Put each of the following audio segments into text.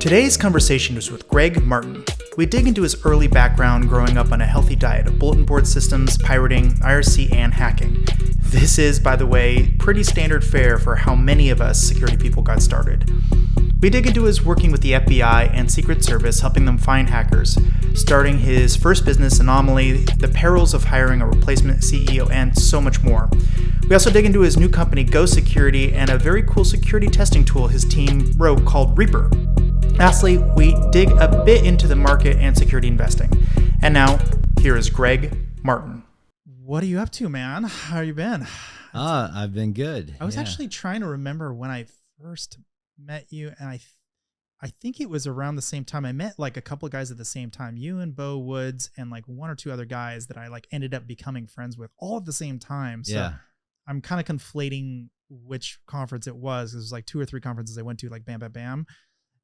Today's conversation is with Greg Martin. We dig into his early background growing up on a healthy diet of bulletin board systems, pirating, IRC, and hacking. This is, by the way, pretty standard fare for how many of us security people got started. We dig into his working with the FBI and Secret Service, helping them find hackers, starting his first business, Anomali, the perils of hiring a replacement CEO, and so much more. We also dig into his new company, Go Security, and a very cool security testing tool his team wrote called Reaper. Lastly, we dig a bit into the market and security investing. And now, here is Greg Martin. What are you up to, man? How you been? I've been good. I was actually trying to remember when I first met you, and I think it was around the same time. I met like a couple of guys at the same time, you and Bo Woods and like one or two other guys that I like ended up becoming friends with all at the same time. So yeah. I'm kind of conflating which conference it was. It was like 2 or 3 conferences I went to, like bam, bam, bam.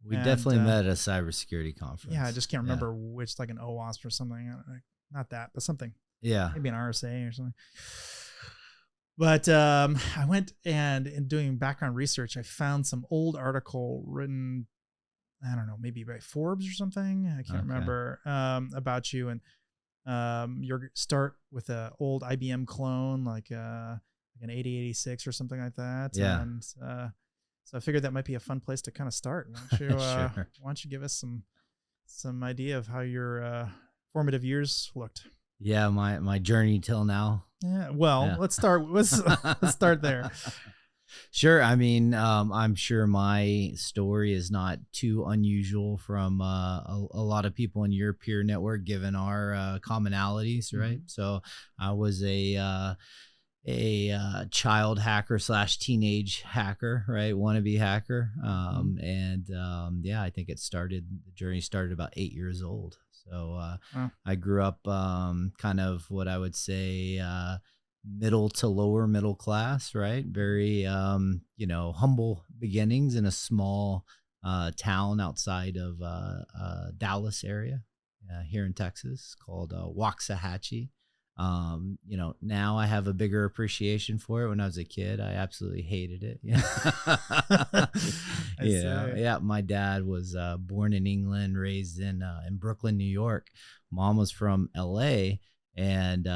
We definitely met at a cybersecurity conference. Yeah, I just can't remember which, like an OWASP or something. Not that, but something. Yeah. Maybe an RSA or something. But I went and in doing background research, I found some old article written, I don't know, maybe by Forbes or something. I can't remember, about you and your start with an old IBM clone, like an 8086 or something like that. Yeah. And so I figured that might be a fun place to kind of start. Why don't you, Sure. Why don't you give us some idea of how your formative years looked? Yeah, my journey till now. Yeah, well, let's start. Let's start there. Sure. I mean, I'm sure my story is not too unusual from a lot of people in your peer network, given our commonalities, right? Mm-hmm. So I was a child hacker / teenage hacker, right? Wannabe hacker. I think the journey started about 8 years old. So I grew up kind of what I would say middle to lower middle class, right? Very, humble beginnings in a small town outside of Dallas area here in Texas called Waxahachie. Now I have a bigger appreciation for it. When I was a kid, I absolutely hated it. Yeah. My dad was born in England, raised in Brooklyn, New York. Mom was from LA. And,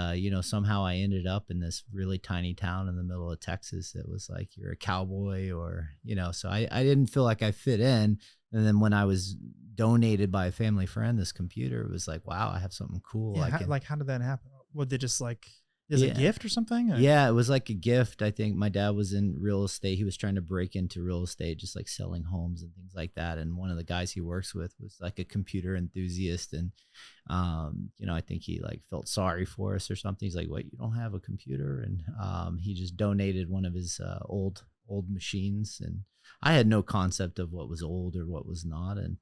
somehow I ended up in this really tiny town in the middle of Texas. It was like you're a cowboy or, so I didn't feel like I fit in. And then when I was donated by a family friend, this computer, it was like, wow, I have something cool. Yeah, how did that happen? Would they just like, is it a gift or something? Or? Yeah, it was like a gift. I think my dad was in real estate. He was trying to break into real estate, just like selling homes and things like that. And one of the guys he works with was like a computer enthusiast. And, I think he like felt sorry for us or something. He's like, what, you don't have a computer? And he just donated one of his old machines. And I had no concept of what was old or what was not. And,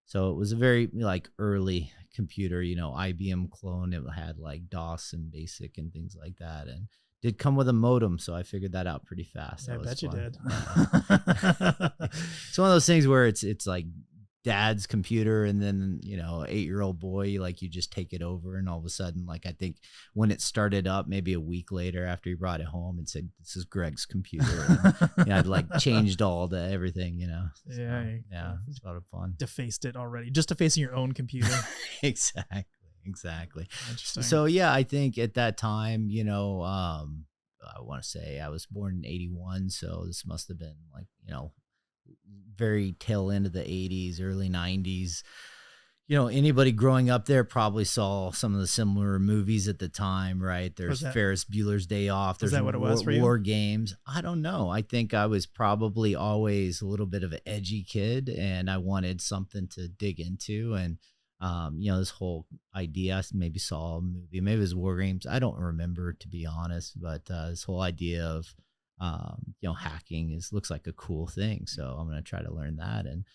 so it was a very like early computer, IBM clone. It had like DOS and BASIC and things like that, and did come with a modem. So I figured that out pretty fast. Yeah, I bet you did. It's one of those things where it's like dad's computer, and then 8-year-old boy, like you just take it over, and all of a sudden, like I think when it started up, maybe a week later after he brought it home and said, "This is Greg's computer," and, I'd like changed all the everything, So, yeah, it's a lot of fun. Defaced it already, just defacing your own computer. Exactly. Interesting. So yeah, I think at that time, I want to say I was born in 81, so this must have been like very tail end of the 80s, early 90s. Anybody growing up there probably saw some of the similar movies at the time, right? There's Ferris Bueller's Day Off. There's what it was for you? War Games. I don't know. I think I was probably always a little bit of an edgy kid, and I wanted something to dig into. And this whole idea, I maybe saw a movie, maybe it was War Games. I don't remember, to be honest, but this whole idea of hacking looks like a cool thing. So I'm going to try to learn that, and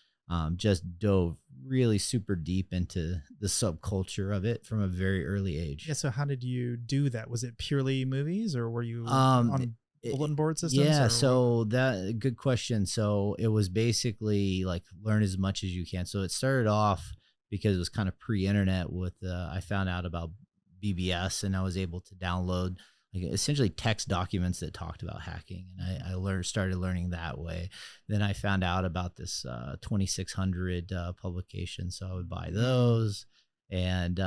just dove really super deep into the subculture of it from a very early age. Yeah. So how did you do that? Was it purely movies, or were you on bulletin board systems? Yeah. So good question. So it was basically like learn as much as you can. So it started off because it was kind of pre-internet with, I found out about BBS, and I was able to download like essentially text documents that talked about hacking. And I started learning that way. Then I found out about this 2600 publication. So I would buy those. And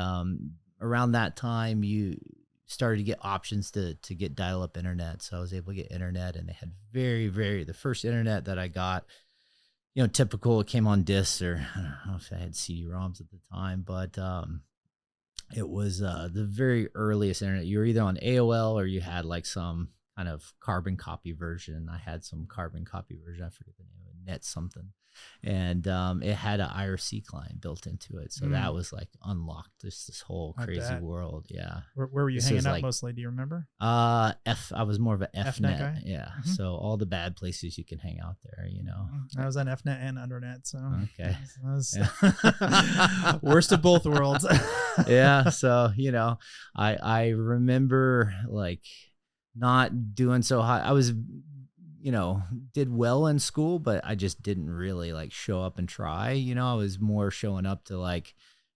around that time, you started to get options to get dial-up internet. So I was able to get internet, and they had the first internet that I got, typical, it came on discs, or I don't know if I had CD-ROMs at the time, but it was the very earliest internet. You were either on AOL or you had like some kind of carbon copy version. I had some carbon copy version. I forget the name of it, Net something. And it had an IRC client built into it. So that was like unlocked this whole crazy world. Yeah. Where were you hanging out mostly? Do you remember? I was more of an FNet guy? Yeah. So all the bad places you can hang out there, I was on FNet and Undernet. So okay. Worst of both worlds. Yeah. So, I remember like not doing so high. I was, did well in school, but I just didn't really like show up and try. I was more showing up to like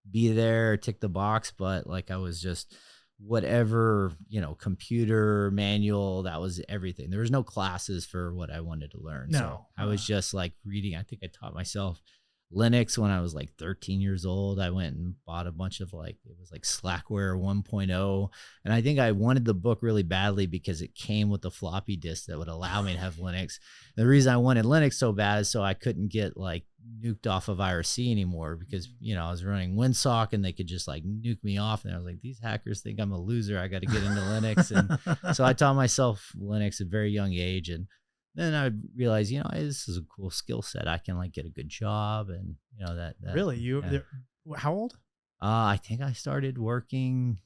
be there, tick the box, but like I was just whatever, computer, manual, that was everything. There was no classes for what I wanted to learn. No. So I was just like reading. I think I taught myself Linux when I was like 13 years old. I went and bought a bunch of it was like Slackware 1.0. And I think I wanted the book really badly because it came with a floppy disk that would allow me to have Linux. The reason I wanted Linux so bad is so I couldn't get like nuked off of IRC anymore, because, I was running WinSock and they could just like nuke me off. And I was like, these hackers think I'm a loser. I got to get into Linux. And so I taught myself Linux at a very young age. And then I realized, this is a cool skill set. I can like get a good job, and that really how old? I think I started working,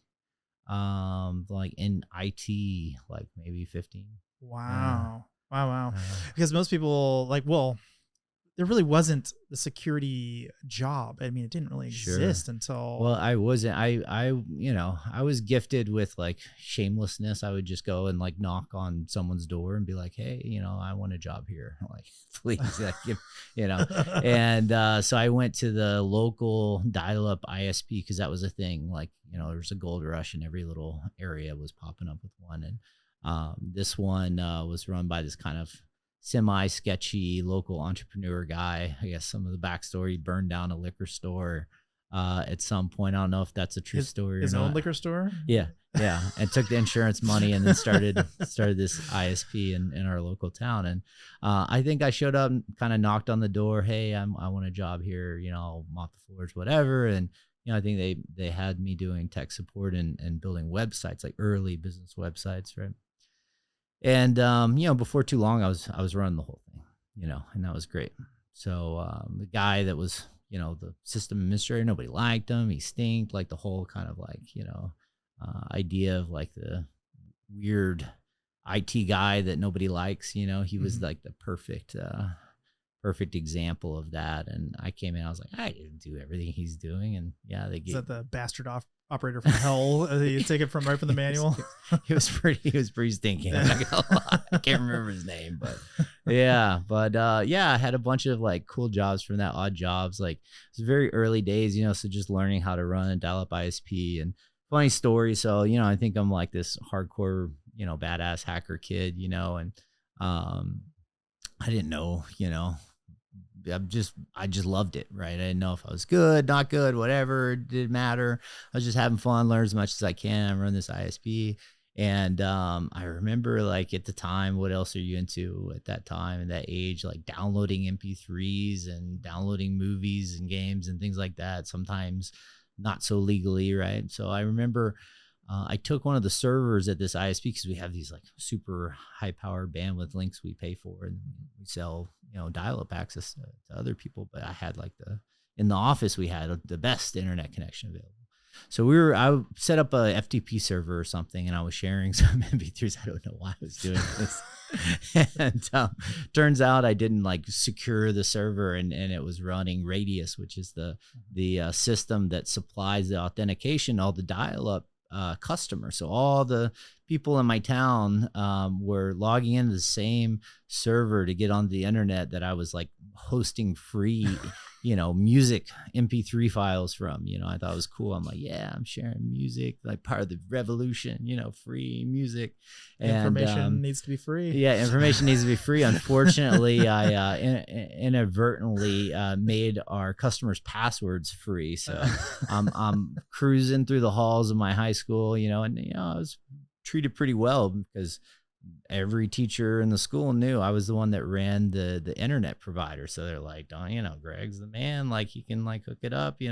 like in IT, like maybe 15. Wow. Wow. Because most people there really wasn't the security job. I mean, it didn't really exist until. Well, I wasn't. I was gifted with like shamelessness. I would just go and like knock on someone's door and be like, "Hey, I want a job here." I'm like, please, And so I went to the local dial-up ISP because that was a thing. Like, there's a gold rush in every little area was popping up with one, and this one was run by this kind of semi-sketchy local entrepreneur guy. I guess some of the backstory: burned down a liquor store at some point. I don't know if that's a true story or not. His own liquor store? Yeah. And took the insurance money and then started this ISP in our local town. And I think I showed up and kind of knocked on the door. Hey, I want a job here. I'll mop the floors, whatever. And I think they had me doing tech support and building websites, like early business websites, right? And, before too long, I was running the whole thing, and that was great. So, the guy that was, the system administrator, nobody liked him. He stinked, like the whole kind of like, idea of like the weird IT guy that nobody likes, he was like the perfect example of that. And I came in, I was like, I didn't do everything he's doing. And yeah, they gave. Is that the bastard operator from hell? You take it from right from the manual. He was pretty stinking. I'm not gonna lie. I can't remember his name, but yeah, I had a bunch of like cool jobs from that, odd jobs. Like it was very early days, so just learning how to run a dial-up ISP. And funny story. So, I think I'm like this hardcore, badass hacker kid, and I didn't know, I just loved it, right? I didn't know if I was good, not good, whatever. It didn't matter. I was just having fun, learn as much as I can, run this ISP. And I remember like at the time, what else are you into at that time, at that age, like downloading MP3s and downloading movies and games and things like that, sometimes not so legally, right? So I remember I took one of the servers at this ISP because we have these like super high power bandwidth links we pay for, and we sell, dial-up access to other people. But I had like in the office, we had the best internet connection available. So I set up a FTP server or something, and I was sharing some MP3s. I don't know why I was doing this. And turns out I didn't like secure the server, and it was running Radius, which is the system that supplies the authentication, all the dial-up customer. So all the people in my town were logging into the same server to get on the internet that I was like hosting free music MP3 files from. I thought it was cool. I'm like, yeah, I'm sharing music, like part of the revolution. Free music. Information needs to be free. Yeah, information needs to be free. Unfortunately, I inadvertently made our customers' passwords free. So I'm cruising through the halls of my high school, and I was treated pretty well because every teacher in the school knew I was the one that ran the internet provider. So they're like, oh, Greg's the man, like he can like hook it up,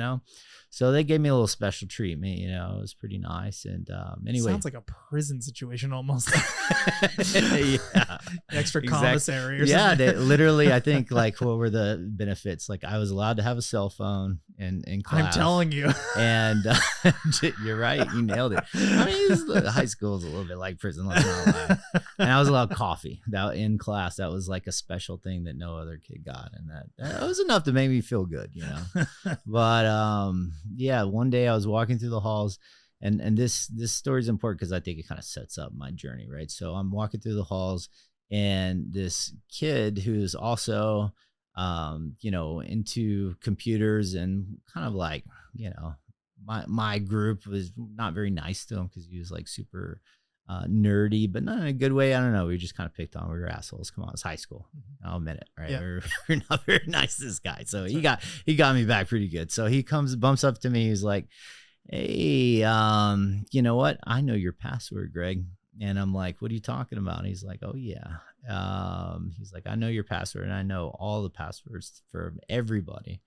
So they gave me a little special treatment, it was pretty nice. And anyway, sounds like a prison situation almost. Yeah, extra commissary or yeah, something. they literally, I think, like, what were the benefits? Like, I was allowed to have a cell phone in class. I'm telling you. And you're right, you nailed it. I mean, high school is a little bit like prison, let's not lie. And I was allowed coffee that in class. That was like a special thing that no other kid got, and that was enough to make me feel good, But yeah, one day I was walking through the halls, and this story is important because I think it kind of sets up my journey, right? So I'm walking through the halls, and this kid who's also into computers and kind of like, my group was not very nice to him because he was like super nerdy, but not in a good way. I don't know. We just kind of picked on. We were assholes. Come on, it's high school. I'll admit it, right? Yeah. We're not very nice to this guy. So he got me back pretty good. So he bumps up to me. He's like, hey, you know what? I know your password, Greg. And I'm like, what are you talking about? And he's like, oh yeah. He's like, I know your password, and I know all the passwords for everybody.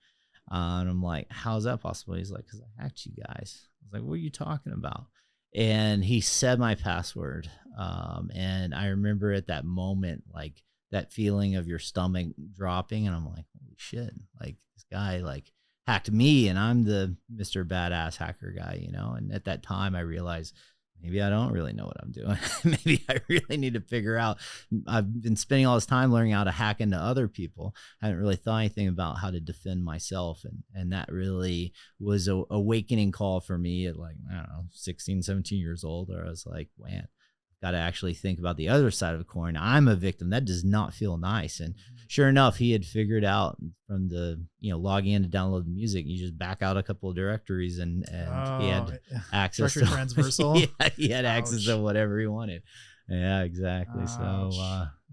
And I'm like, how's that possible? He's like, because I hacked you guys. I was like, what are you talking about? And he said my password. And I remember at that moment, like that feeling of your stomach dropping. And I'm like, holy shit, like this guy like hacked me, and I'm the Mr. Badass hacker guy, And at that time I realized maybe I don't really know what I'm doing. Maybe I really need to figure out. I've been spending all this time learning how to hack into other people. I haven't really thought anything about how to defend myself. And that really was a awakening call for me at like, I don't know, 16, 17 years old, where I was like, man, got to actually think about the other side of the coin. I'm a victim. That does not feel nice. And sure enough, he had figured out from the, logging in to download the music, you just back out a couple of directories and he had access to transversal. Yeah, he had access to whatever he wanted. Yeah, exactly. Ouch. So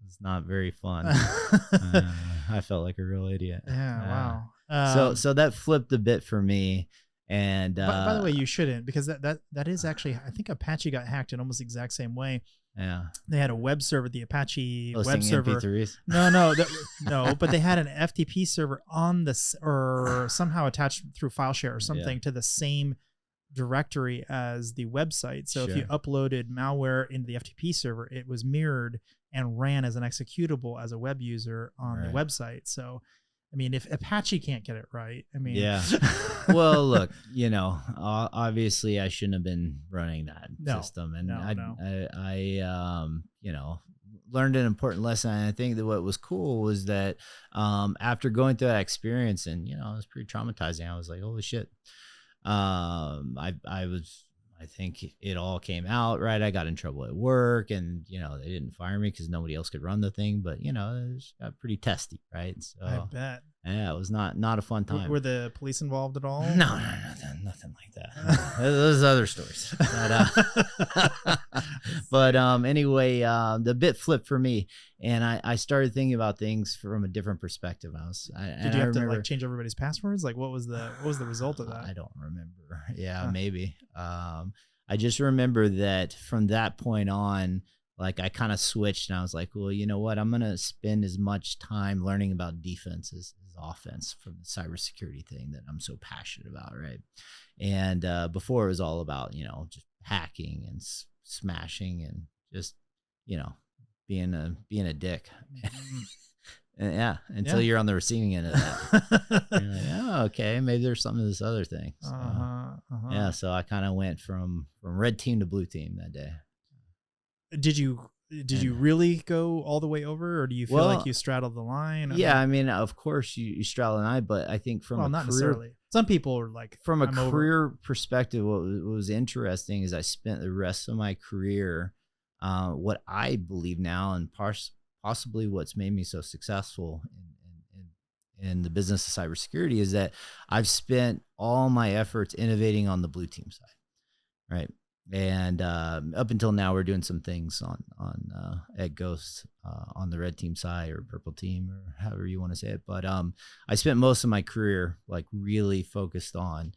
it's not very fun. I felt like a real idiot. Yeah. Wow. So that flipped a bit for me. And by the way, you shouldn't, because that is actually, I think Apache got hacked in almost the exact same way. Yeah, they had a web server, the Apache Posting web server. MP3s? No, but they had an FTP server on or somehow attached through file share or something to the same directory as the website. So if you uploaded malware into the FTP server, it was mirrored and ran as an executable as a web user on the website. So I mean, if Apache can't get it right, I mean, yeah. Well, look, obviously I shouldn't have been running that system, and I learned an important lesson. And I think that what was cool was that after going through that experience, and it was pretty traumatizing. I was like, holy shit. I think it all came out right. I got in trouble at work, and they didn't fire me because nobody else could run the thing. But it got pretty testy, right? So I bet. Yeah, it was not a fun time. Were the police involved at all? No, nothing like that. Those other stories. But anyway, the bit flipped for me, and I started thinking about things from a different perspective. Did you have to like change everybody's passwords? Like, what was the result of that? I don't remember. Yeah, maybe. I just remember that from that point on, like I kind of switched, and I was like, well, you know what? I'm going to spend as much time learning about defense as offense from the cybersecurity thing that I'm so passionate about, right? And before it was all about, just hacking and smashing and just, being a dick. And until you're on the receiving end of that. You're like, oh, okay, maybe there's something to this other thing. So, yeah, so I kind of went from red team to blue team that day. Did you really go all the way over, or do you feel like you straddled the line? I mean, of course you straddle the line, but I think from not necessarily. Some people are like, from a career perspective, what was interesting is I spent the rest of my career, what I believe now, and possibly what's made me so successful in the business of cybersecurity is that I've spent all my efforts innovating on the blue team side, right? And up until now, we're doing some things on at Ghost on the red team side or purple team or however you want to say it. But I spent most of my career like really focused on,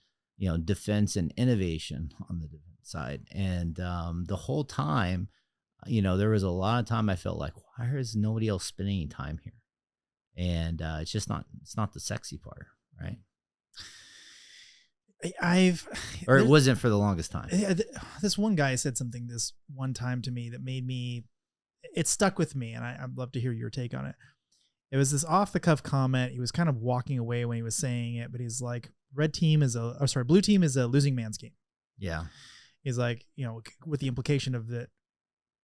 defense and innovation on the defense side. And the whole time, there was a lot of time I felt like, why is nobody else spending any time here? And it's not the sexy part, right? It wasn't for the longest time. This one guy said something this one time to me that it stuck with me, and I'd love to hear your take on it. It was this off the cuff comment. He was kind of walking away when he was saying it, but he's like, blue team is a losing man's game. Yeah. He's like, with the implication of that,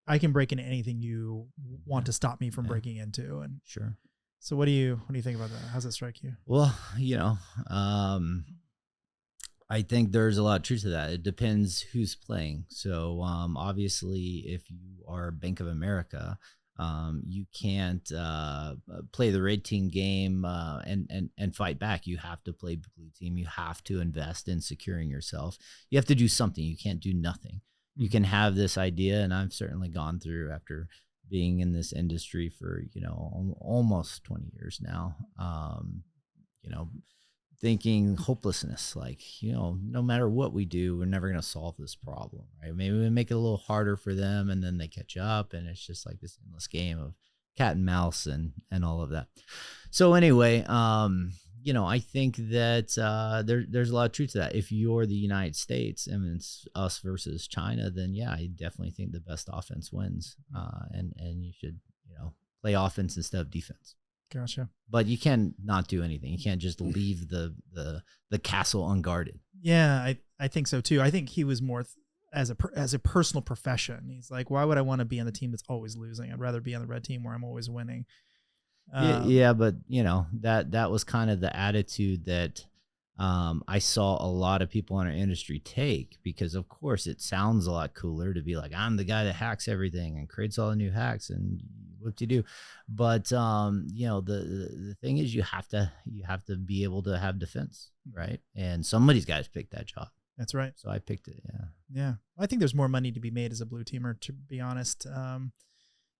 I can break into anything you want to stop me from breaking into. And sure. So what do you think about that? How's that strike you? Well, I think there's a lot of truth to that. It depends who's playing. So obviously, if you are Bank of America, you can't play the red team game and fight back. You have to play blue team. You have to invest in securing yourself. You have to do something. You can't do nothing. You can have this idea, and I've certainly gone through after being in this industry for almost 20 years now. Thinking hopelessness, like, no matter what we do, we're never going to solve this problem, right? Maybe we make it a little harder for them and then they catch up, and it's just like this endless game of cat and mouse and all of that. So anyway, I think that there's a lot of truth to that. If you're the United States and it's us versus China, then yeah, I definitely think the best offense wins, and you should play offense instead of defense. Gotcha. But you can not do anything. You can't just leave the castle unguarded. Yeah, I think so too. I think he was more as a personal profession. He's like, why would I want to be on the team that's always losing? I'd rather be on the red team where I'm always winning. Yeah, but that was kind of the attitude that I saw a lot of people in our industry take, because of course it sounds a lot cooler to be like, I'm the guy that hacks everything and creates all the new hacks and what you do. But the thing is, you have to be able to have defense, right? And somebody's got to pick that job. That's right. So I picked it. Yeah. I think there's more money to be made as a blue teamer, to be honest.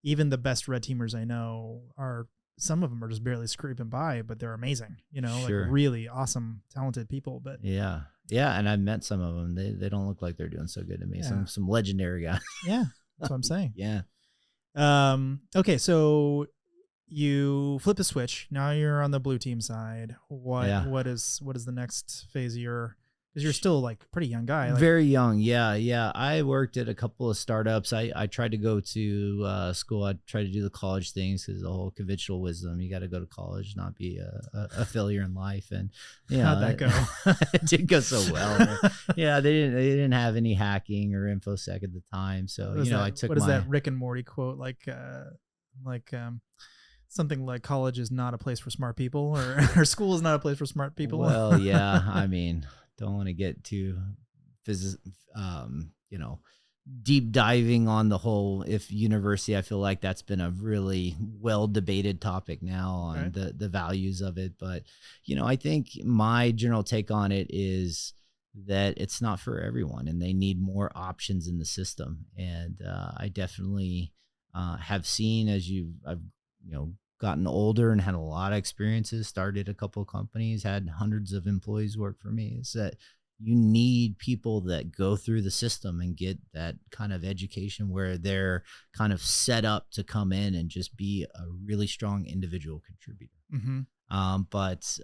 Even the best red teamers I know some of them are just barely scraping by, but they're amazing, Sure. like really awesome, talented people. But yeah. And I've met some of them. They don't look like they're doing so good to me. Yeah. Some legendary guys. Yeah, that's what I'm saying. Yeah. Okay, so you flip a switch. Now you're on the blue team side. What is the next phase of your? Because you're still like a pretty young guy. Very young. Yeah. I worked at a couple of startups. I tried to go to school. I tried to do the college things, because the whole conventional wisdom, you got to go to college, not be a failure in life. And how'd that go? It didn't go so well. Yeah, they didn't have any hacking or infosec at the time. So I took. What is that Rick and Morty quote? Something like college is not a place for smart people, or school is not a place for smart people. Well, yeah. I mean, don't want to get too deep diving on the whole university. I feel like that's been a really well debated topic now on the values of it. But, I think my general take on it is that it's not for everyone, and they need more options in the system. And I definitely have seen, as I've gotten older and had a lot of experiences, started a couple of companies, had hundreds of employees work for me, is that you need people that go through the system and get that kind of education where they're kind of set up to come in and just be a really strong individual contributor. Mm-hmm. But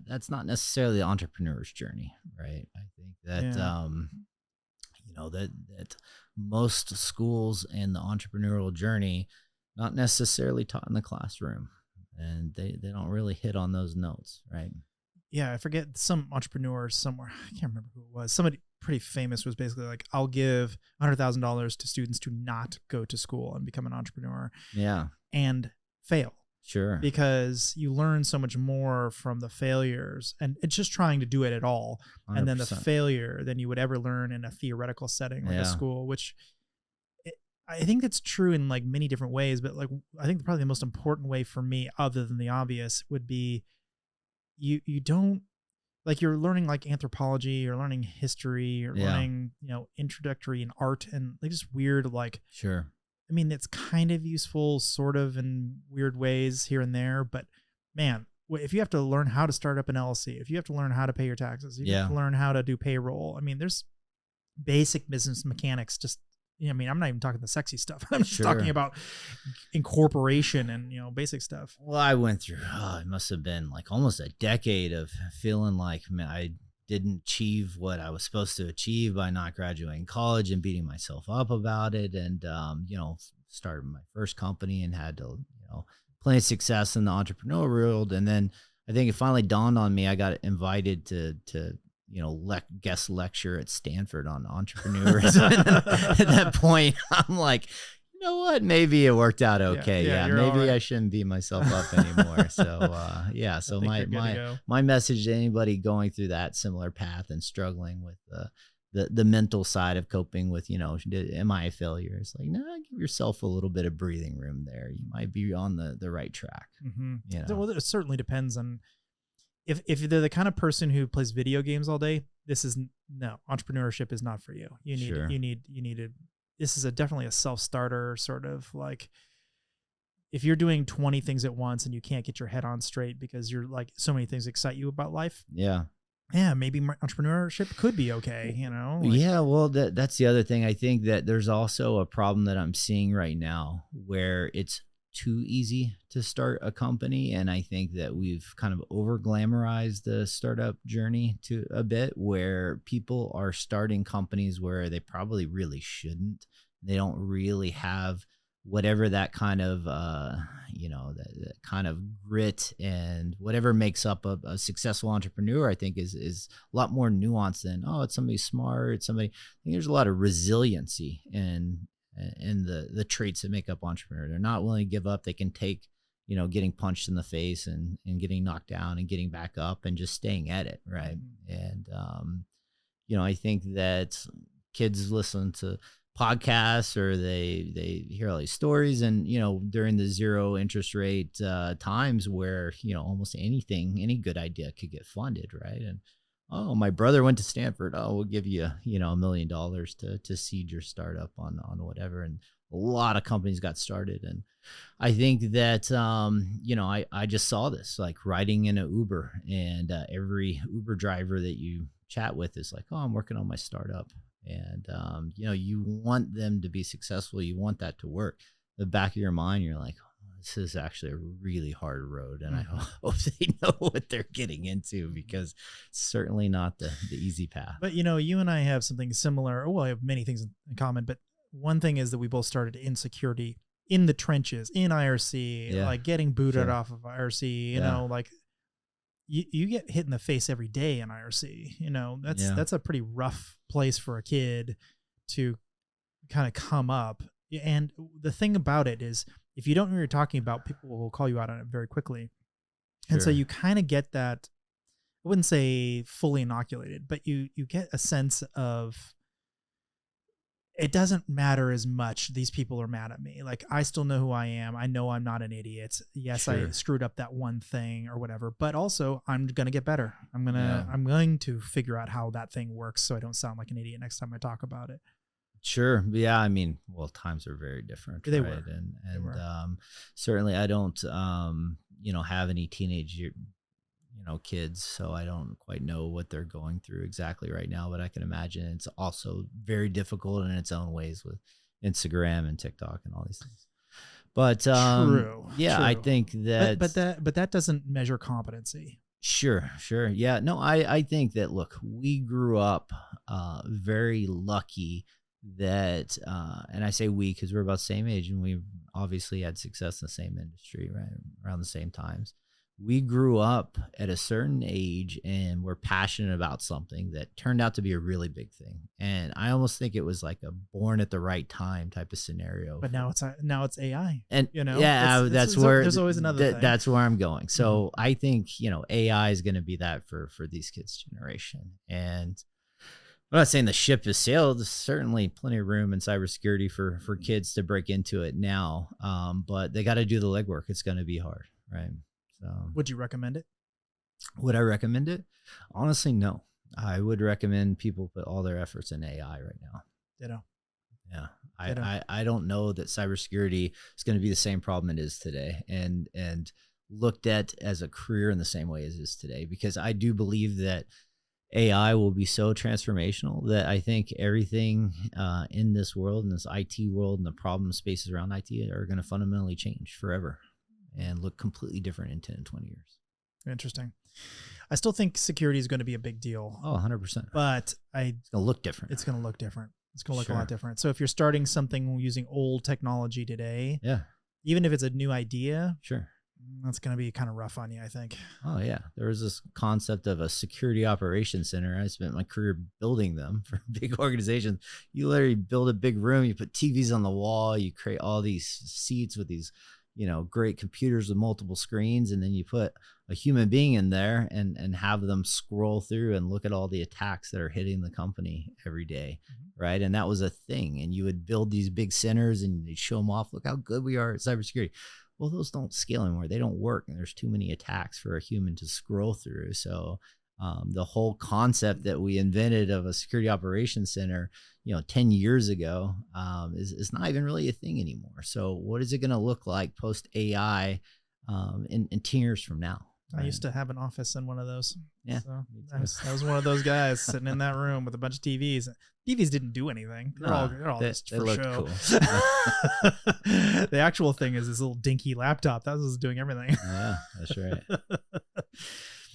that's not necessarily the entrepreneur's journey, right? I think that that most schools and the entrepreneurial journey not necessarily taught in the classroom, and they don't really hit on those notes, right? Yeah, I forget, some entrepreneur somewhere, I can't remember who it was. Somebody pretty famous was basically like, I'll give $100,000 to students to not go to school and become an entrepreneur. Yeah. And fail. Sure. Because you learn so much more from the failures, and it's just trying to do it at all. 100%. And then the failure than you would ever learn in a theoretical setting like a school, which I think that's true in like many different ways. But like, I think probably the most important way for me, other than the obvious, would be you don't, like, you're learning like anthropology, you're learning history, you're learning, introductory in art and like just weird, like, Sure. I mean, it's kind of useful sort of in weird ways here and there, but man, if you have to learn how to start up an LLC, if you have to learn how to pay your taxes, you have to learn how to do payroll. I mean, there's basic business mechanics. Just, I mean, I'm not even talking the sexy stuff. I'm just talking about incorporation and, basic stuff. Well, I went through, it must have been like almost a decade of feeling like, man, I didn't achieve what I was supposed to achieve by not graduating college and beating myself up about it. And, started my first company and had to, plenty of success in the entrepreneurial world. And then I think it finally dawned on me, I got invited to guest lecture at Stanford on entrepreneurs. At that point, I'm like, you know what? Maybe it worked out okay. Maybe I shouldn't beat myself up anymore. So, So my message to anybody going through that similar path and struggling with the mental side of coping with, am I a failure? It's like, no, give yourself a little bit of breathing room there. You might be on the right track. Mm-hmm. Well, it certainly depends on if they're the kind of person who plays video games all day. Entrepreneurship is not for you. You need this is definitely a self-starter sort of, like, if you're doing 20 things at once and you can't get your head on straight because you're like, so many things excite you about life. Yeah, maybe entrepreneurship could be okay, Well, that's the other thing. I think that there's also a problem that I'm seeing right now where it's too easy to start a company. And I think that we've kind of over glamorized the startup journey to a bit, where people are starting companies where they probably really shouldn't. They don't really have whatever that kind of, that kind of grit and whatever makes up a successful entrepreneur, I think is a lot more nuanced than, it's somebody smart. It's somebody, I think there's a lot of resiliency in the traits that make up entrepreneur. They're not willing to give up. They can take, getting punched in the face and getting knocked down and getting back up and just staying at it. Right. And, I think that kids listen to podcasts or they hear all these stories and, during the zero interest rate times where, almost any good idea could get funded. Right. And, my brother went to Stanford. We'll give you, $1 million to seed your startup on whatever. And a lot of companies got started. And I think that, I just saw this, like riding in an Uber, and every Uber driver that you chat with is like, I'm working on my startup. And, you want them to be successful. You want that to work. The back of your mind, you're like, this is actually a really hard road. And I hope they know what they're getting into, because it's certainly not the easy path. But, you and I have something similar. Well, I have many things in common, but one thing is that we both started Insecurity in the trenches, in IRC, like getting booted off of IRC, like you get hit in the face every day in IRC. That's a pretty rough place for a kid to kind of come up. And the thing about it is, if you don't know what you're talking about, people will call you out on it very quickly. And so you kind of get that, I wouldn't say fully inoculated, but you get a sense of, it doesn't matter as much. These people are mad at me. Like, I still know who I am. I know I'm not an idiot. Yes, I screwed up that one thing or whatever, but also I'm going to get better. I'm going to figure out how that thing works so I don't sound like an idiot next time I talk about it. Sure. Yeah. I mean, well, times are very different. They right? were. And certainly I don't, have any teenage kids, so I don't quite know what they're going through exactly right now, but I can imagine it's also very difficult in its own ways with Instagram and TikTok and all these things. But true. I think that, but that doesn't measure competency. Sure. Yeah. No, I think that, look, we grew up very lucky that, and I say we because we're about the same age and we obviously had success in the same industry, right, around the same times. We grew up at a certain age and we're passionate about something that turned out to be a really big thing. And I almost think it was like a born at the right time type of scenario. But now it's AI. And that's where there's always another thing. That's where I'm going. So I think, AI is going to be that for these kids' generation. And I'm not saying the ship has sailed. There's certainly plenty of room in cybersecurity for kids to break into it now. But they got to do the legwork. It's going to be hard, right? So, would you recommend it? Would I recommend it? Honestly, no. I would recommend people put all their efforts in AI right now. Ditto. Yeah. Ditto. I don't know that cybersecurity is going to be the same problem it is today and looked at as a career in the same way as it is today, because I do believe that AI will be so transformational that I think everything in this world, in this IT world, and the problem spaces around IT are going to fundamentally change forever and look completely different in 10 and 20 years. Interesting. I still think security is going to be a big deal. Oh, 100%. But it's going to look different. It's going to look different. It's going to look Sure. a lot different. So if you're starting something using old technology today, Yeah, even if it's a new idea, sure. that's going to be kind of rough on you, I think. Oh, yeah. There was this concept of a security operations center. I spent my career building them for big organizations. You literally build a big room, you put TVs on the wall, you create all these seats with these, great computers with multiple screens, and then you put a human being in there and have them scroll through and look at all the attacks that are hitting the company every day, right? And that was a thing. And you would build these big centers and you'd show them off, look how good we are at cybersecurity. Well, those don't scale anymore. They don't work, and there's too many attacks for a human to scroll through. So the whole concept that we invented of a security operations center, 10 years ago, is not even really a thing anymore. So what is it going to look like post AI in 10 years from now? I used to have an office in one of those. Yeah, So I was one of those guys sitting in that room with a bunch of TVs. TVs didn't do anything. They're all just for show. Cool. The actual thing is this little dinky laptop. That was doing everything. Yeah, that's right.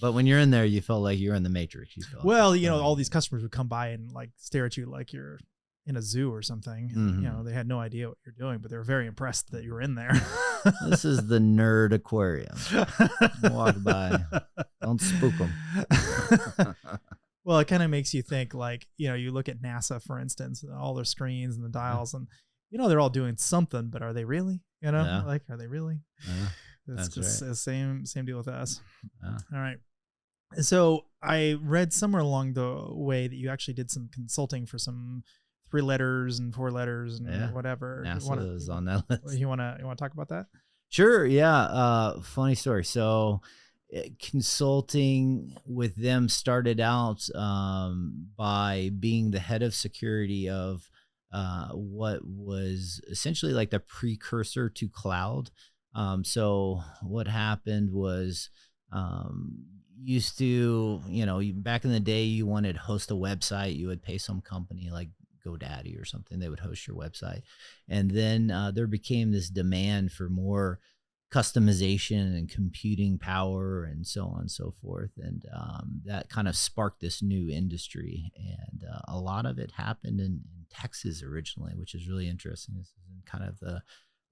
But when you're in there, you felt like you're in the Matrix. Well, all these customers would come by and like stare at you like you're in a zoo or something. Mm-hmm. They had no idea what you're doing, but they were very impressed that you were in there. This is the nerd aquarium. Walk by. Don't spook them. Well, it kind of makes you think, like, you look at NASA, for instance, all their screens and the dials, and they're all doing something, but are they really? Like, are they really? It's just the same deal with us. All right. So I read somewhere along the way that you actually did some consulting for some 3 letters and 4 letters and whatever. NASA is on that list. You want to talk about that? Sure. Yeah. Funny story. So consulting with them started out by being the head of security of what was essentially like the precursor to cloud. So what happened was used to, back in the day, you wanted to host a website, you would pay some company like GoDaddy or something, they would host your website. And then there became this demand for more customization and computing power and so on and so forth. And that kind of sparked this new industry. And a lot of it happened in Texas originally, which is really interesting. This is in kind of the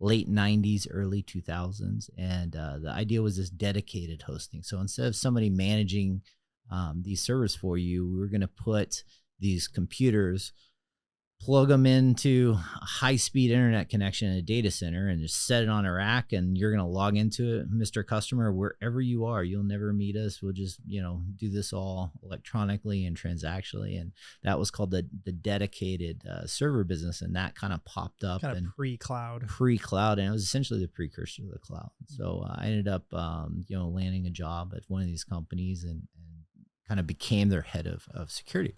late 90s, early 2000s. And the idea was this dedicated hosting. So instead of somebody managing these servers for you, we were going to put these computers, plug them into a high-speed internet connection in a data center and just set it on a rack, and you're going to log into it, Mr. Customer, wherever you are. You'll never meet us. We'll just, do this all electronically and transactionally. And that was called the dedicated server business. And that kind of popped up. Kind of pre-cloud. And it was essentially the precursor to the cloud. So I ended up, landing a job at one of these companies and kind of became their head of security.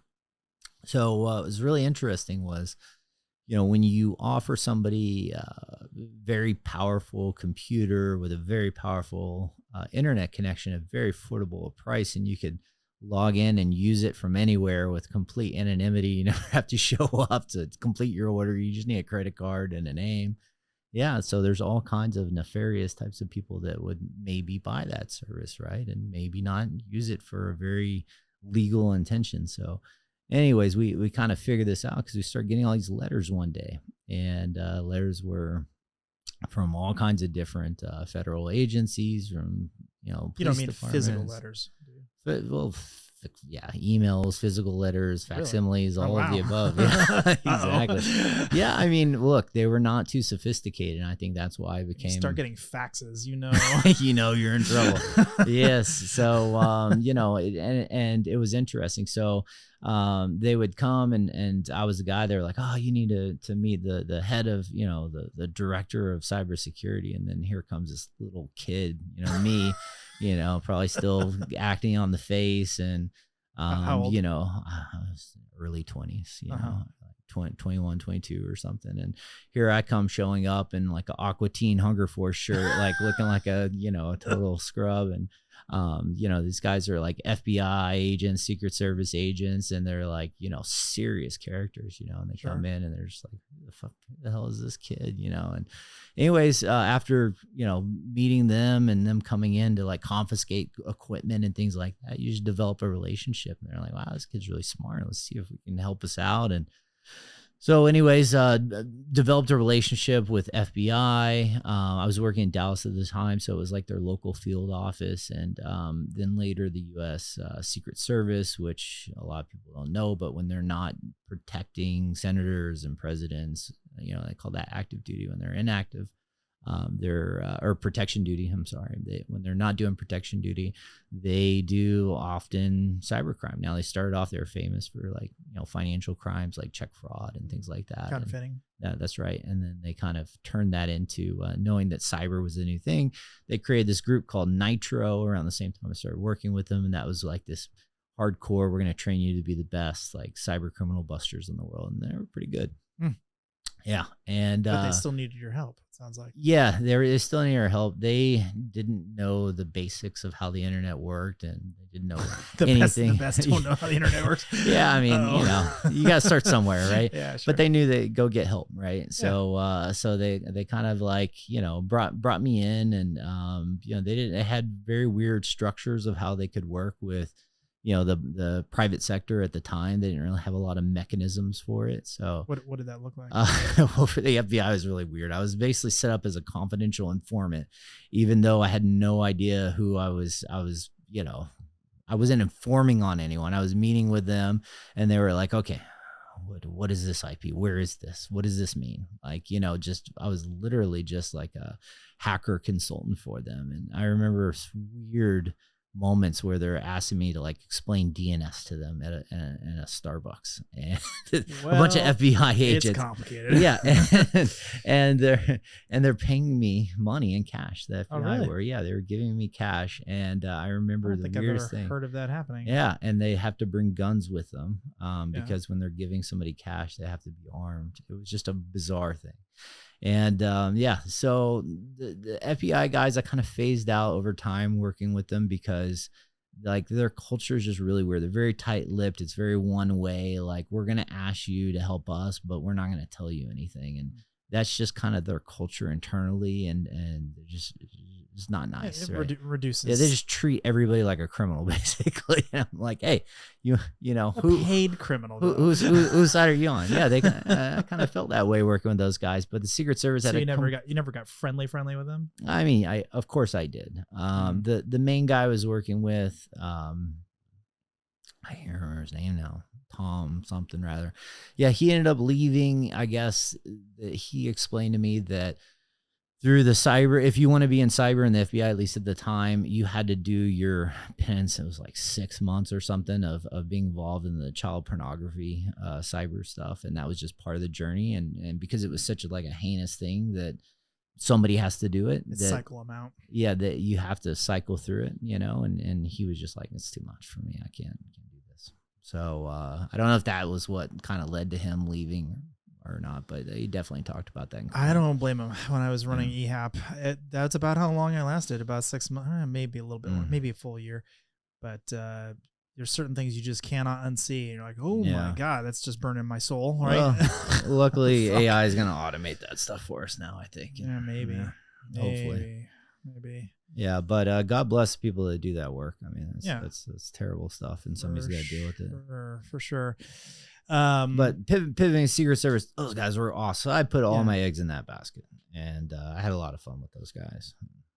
So what was really interesting was, when you offer somebody a very powerful computer with a very powerful internet connection at a very affordable price, and you could log in and use it from anywhere with complete anonymity, you never have to show up to complete your order. You just need a credit card and a name. Yeah, so there's all kinds of nefarious types of people that would maybe buy that service, right? And maybe not use it for a very legal intention. So anyways, we kind of figured this out because we started getting all these letters one day, and letters were from all kinds of different federal agencies, from you don't mean physical letters, do you? Well, yeah, emails, physical letters, facsimiles, all of the above. Yeah, exactly. Yeah, I mean, look, they were not too sophisticated, and I think that's why I became. You start getting faxes, you're in trouble. Yes, so and it was interesting. So they would come and I was the guy. They were like, oh, you need to meet the head of the director of cybersecurity, and then here comes this little kid, me. you know, probably still acting on the face, and How old? you know, I was early 20s, you know, like 20, 21, 22 or something. And here I come showing up in like an Aqua Teen Hunger Force shirt, like looking like a, you know, a total scrub. And, you know, these guys are like FBI agents, Secret Service agents, and they're like, you know, serious characters, you know, and they come in and they're just like, who the hell is this kid, you know? And anyways, after, you know, meeting them and them coming in to like confiscate equipment and things like that, you just develop a relationship, and they're like, wow, this kid's really smart. Let's see if we can help us out. And so anyways, developed a relationship with FBI. I was working in Dallas at the time, so it was like their local field office. And then later the U.S. Secret Service, which a lot of people don't know, but when they're not protecting senators and presidents, you know, they call that active duty. When they're inactive, or protection duty, I'm sorry. When they're not doing protection duty, they do often cybercrime. Now, they started off, they were famous for like, you know, financial crimes like check fraud and things like that. Counterfeiting. That's right. And then they kind of turned that into knowing that cyber was a new thing. They created this group called Nitro around the same time I started working with them. And that was like this hardcore, we're going to train you to be the best like cyber criminal busters in the world. And they were pretty good. Yeah. And but they still needed your help, it sounds like. Yeah, they still need our help. They didn't know the basics of how the internet worked, and they didn't know anything. The best don't know how the internet works. Yeah, I mean, you know, you got to start somewhere, right? Yeah, sure. But they knew they go get help, right? So, so they kind of like, you know, brought me in, and you know, they had very weird structures of how they could work with, you know, the private sector at the time. They didn't really have a lot of mechanisms for it. So what did that look like? Well, for the FBI, it was really weird. I was basically set up as a confidential informant, even though I had no idea who I was, you know, I wasn't informing on anyone. I was meeting with them, and they were like, okay, what is this IP? Where is this? What does this mean? Like, you know, I was literally just like a hacker consultant for them. And I remember weird moments where they're asking me to like explain DNS to them in a Starbucks, and a bunch of FBI agents. It's complicated. Yeah, and they're paying me money in cash. The FBI were, yeah, they were giving me cash, and I remember the weirdest thing. Heard of that happening? Yeah, and they have to bring guns with them because when they're giving somebody cash, they have to be armed. It was just a bizarre thing. And yeah, so the FBI guys, I kind of phased out over time working with them because like their culture is just really weird. They're very tight-lipped. It's very one way. Like, we're going to ask you to help us, but we're not going to tell you anything. And that's just kind of their culture internally. And they're just, it's not nice. It right? reduces. Yeah, they just treat everybody like a criminal, basically. And I'm like, hey, you know, who paid criminal? Whose side are you on? Yeah, they I kind of felt that way working with those guys. But the Secret Service had you never got friendly with them. I mean, of course I did. The main guy I was working with, I can't remember his name now. Tom something rather. Yeah, he ended up leaving. I guess he explained to me that through the cyber, if you want to be in cyber in the FBI, at least at the time, you had to do your penance. It was like 6 months or something of being involved in the child pornography, cyber stuff. And that was just part of the journey. And because it was such a heinous thing that somebody has to do it. Cycle them out. Yeah, that you have to cycle through it, you know, and he was just like, it's too much for me. I can't do this. So I don't know if that was what kind of led to him leaving or not, but he definitely talked about that. I don't blame him. When I was running EHAP, that's about how long I lasted, about 6 months, maybe a little bit more, maybe a full year. But there's certain things you just cannot unsee. And you're like, oh my God, that's just burning my soul, right? Well, luckily, AI is going to automate that stuff for us now, I think. Yeah, maybe. Hopefully. Maybe. Yeah, but God bless people that do that work. I mean, that's terrible stuff, and somebody's got to deal with it. For sure. But pivoting Secret Service, those guys were awesome. I put all my eggs in that basket, and I had a lot of fun with those guys.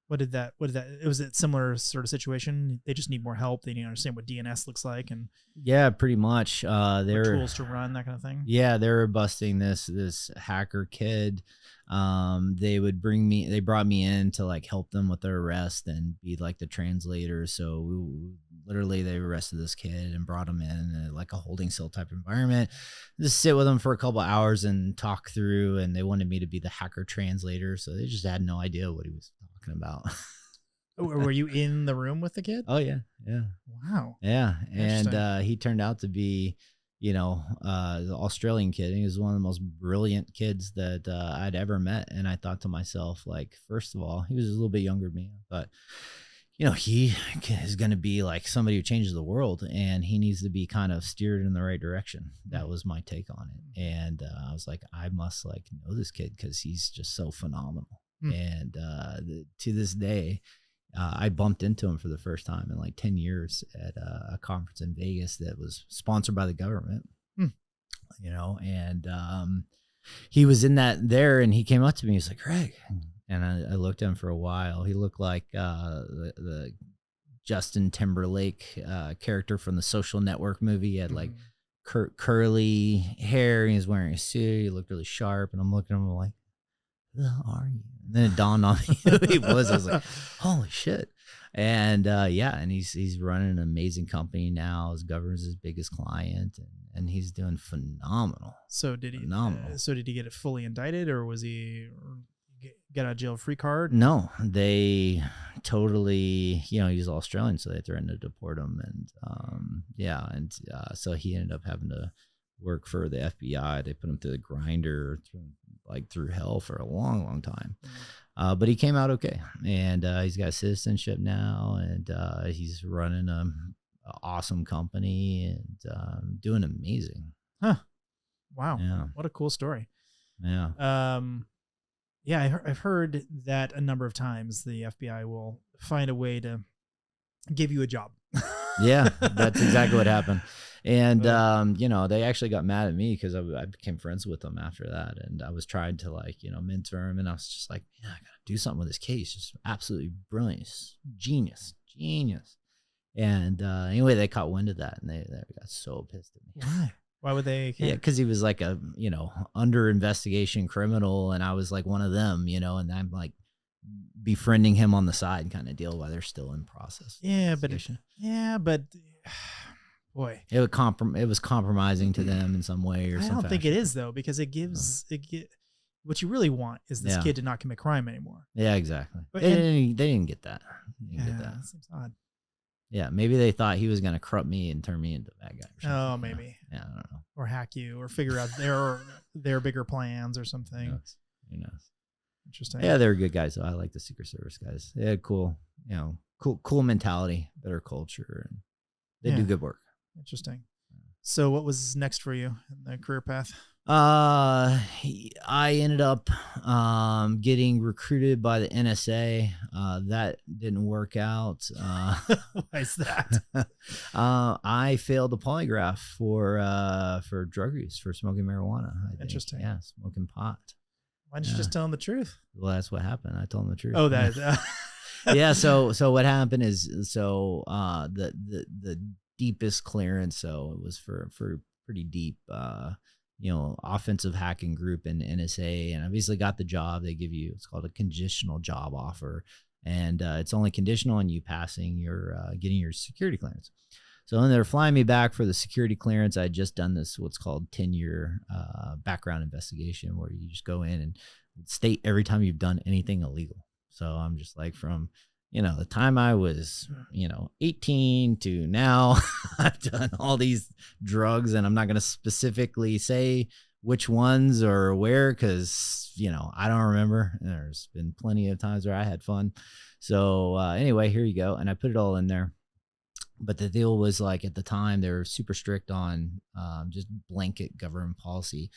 What did that? Was it similar sort of situation? They just need more help. They need to understand what DNS looks like, and yeah, pretty much. They're tools to run, that kind of thing. Yeah, they were busting this hacker kid. They brought me in to like help them with their arrest and be like the translator. So literally they arrested this kid and brought him in like a holding cell type environment, just sit with him for a couple hours and talk through. And they wanted me to be the hacker translator. So they just had no idea what he was talking about. Were you in the room with the kid? Oh yeah. Yeah. Wow. Yeah. And he turned out to be, the Australian kid. He was one of the most brilliant kids that I'd ever met. And I thought to myself, like, first of all, he was a little bit younger than me, but he is going to be like somebody who changes the world, and he needs to be kind of steered in the right direction. That was my take on it. And I was like, I must like know this kid because he's just so phenomenal. And to this day, I bumped into him for the first time in like 10 years at a conference in Vegas that was sponsored by the government, and he was in there, and he came up to me. He's like, Greg. And I looked at him for a while. He looked like the Justin Timberlake character from the Social Network movie. He had like curly hair. He was wearing a suit. He looked really sharp. And I'm looking at him like, who the hell are you? And then it dawned on me who he was. I was like, holy shit. And and he's running an amazing company now. His government's his biggest client, and he's doing phenomenal. So did he get it fully indicted, or was he get out of jail free card? No, they totally, he's Australian, so they threatened to deport him. And so he ended up having to work for the FBI. They put him through the grinder, through hell for a long, long time. But he came out okay, and he's got citizenship now, and he's running an awesome company and doing amazing. Huh. Wow. Yeah. What a cool story. Yeah. Yeah, I've heard that a number of times. The FBI will find a way to give you a job. Yeah, that's exactly what happened. And, they actually got mad at me because I became friends with them after that. And I was trying to mentor him. And I was just like, man, I got to do something with this case. Just absolutely brilliant. Genius. And anyway, they caught wind of that, and they got so pissed at me. Why? Why would they? Yeah, because he was like a, under investigation criminal, and I was like one of them, and I'm like befriending him on the side kind of deal while they're still in process. Yeah, but boy, it was compromising to them in some way or something. I don't think it is though, because what you really want is this kid to not commit crime anymore. Yeah, exactly. But they didn't get that. That seems odd. Yeah, maybe they thought he was going to corrupt me and turn me into a bad guy. Or something. Oh, maybe. Yeah, I don't know. Or hack you, or figure out their bigger plans or something. Who knows? Interesting. Yeah, they were good guys. So I like the Secret Service guys. They had cool mentality, better culture, and they do good work. Interesting. So what was next for you in the career path? I ended up getting recruited by the NSA. That didn't work out. Why is that? I failed the polygraph for drug use, for smoking marijuana. Interesting. Yeah, smoking pot. Why didn't you just tell them the truth? Well, that's what happened. I told them the truth. Oh, that is. Yeah. So what happened is, the deepest clearance. So it was for pretty deep, offensive hacking group in NSA, and I basically got the job. They give you, it's called a conditional job offer, and it's only conditional on you passing getting your security clearance. So when they were flying me back for the security clearance, I had just done this, what's called 10-year background investigation, where you just go in and state every time you've done anything illegal. So I'm just like, from the time I was, 18 to now, I've done all these drugs, and I'm not going to specifically say which ones or where, because, I don't remember. There's been plenty of times where I had fun. So anyway, here you go. And I put it all in there. But the deal was, like, at the time, they were super strict on just blanket government policy.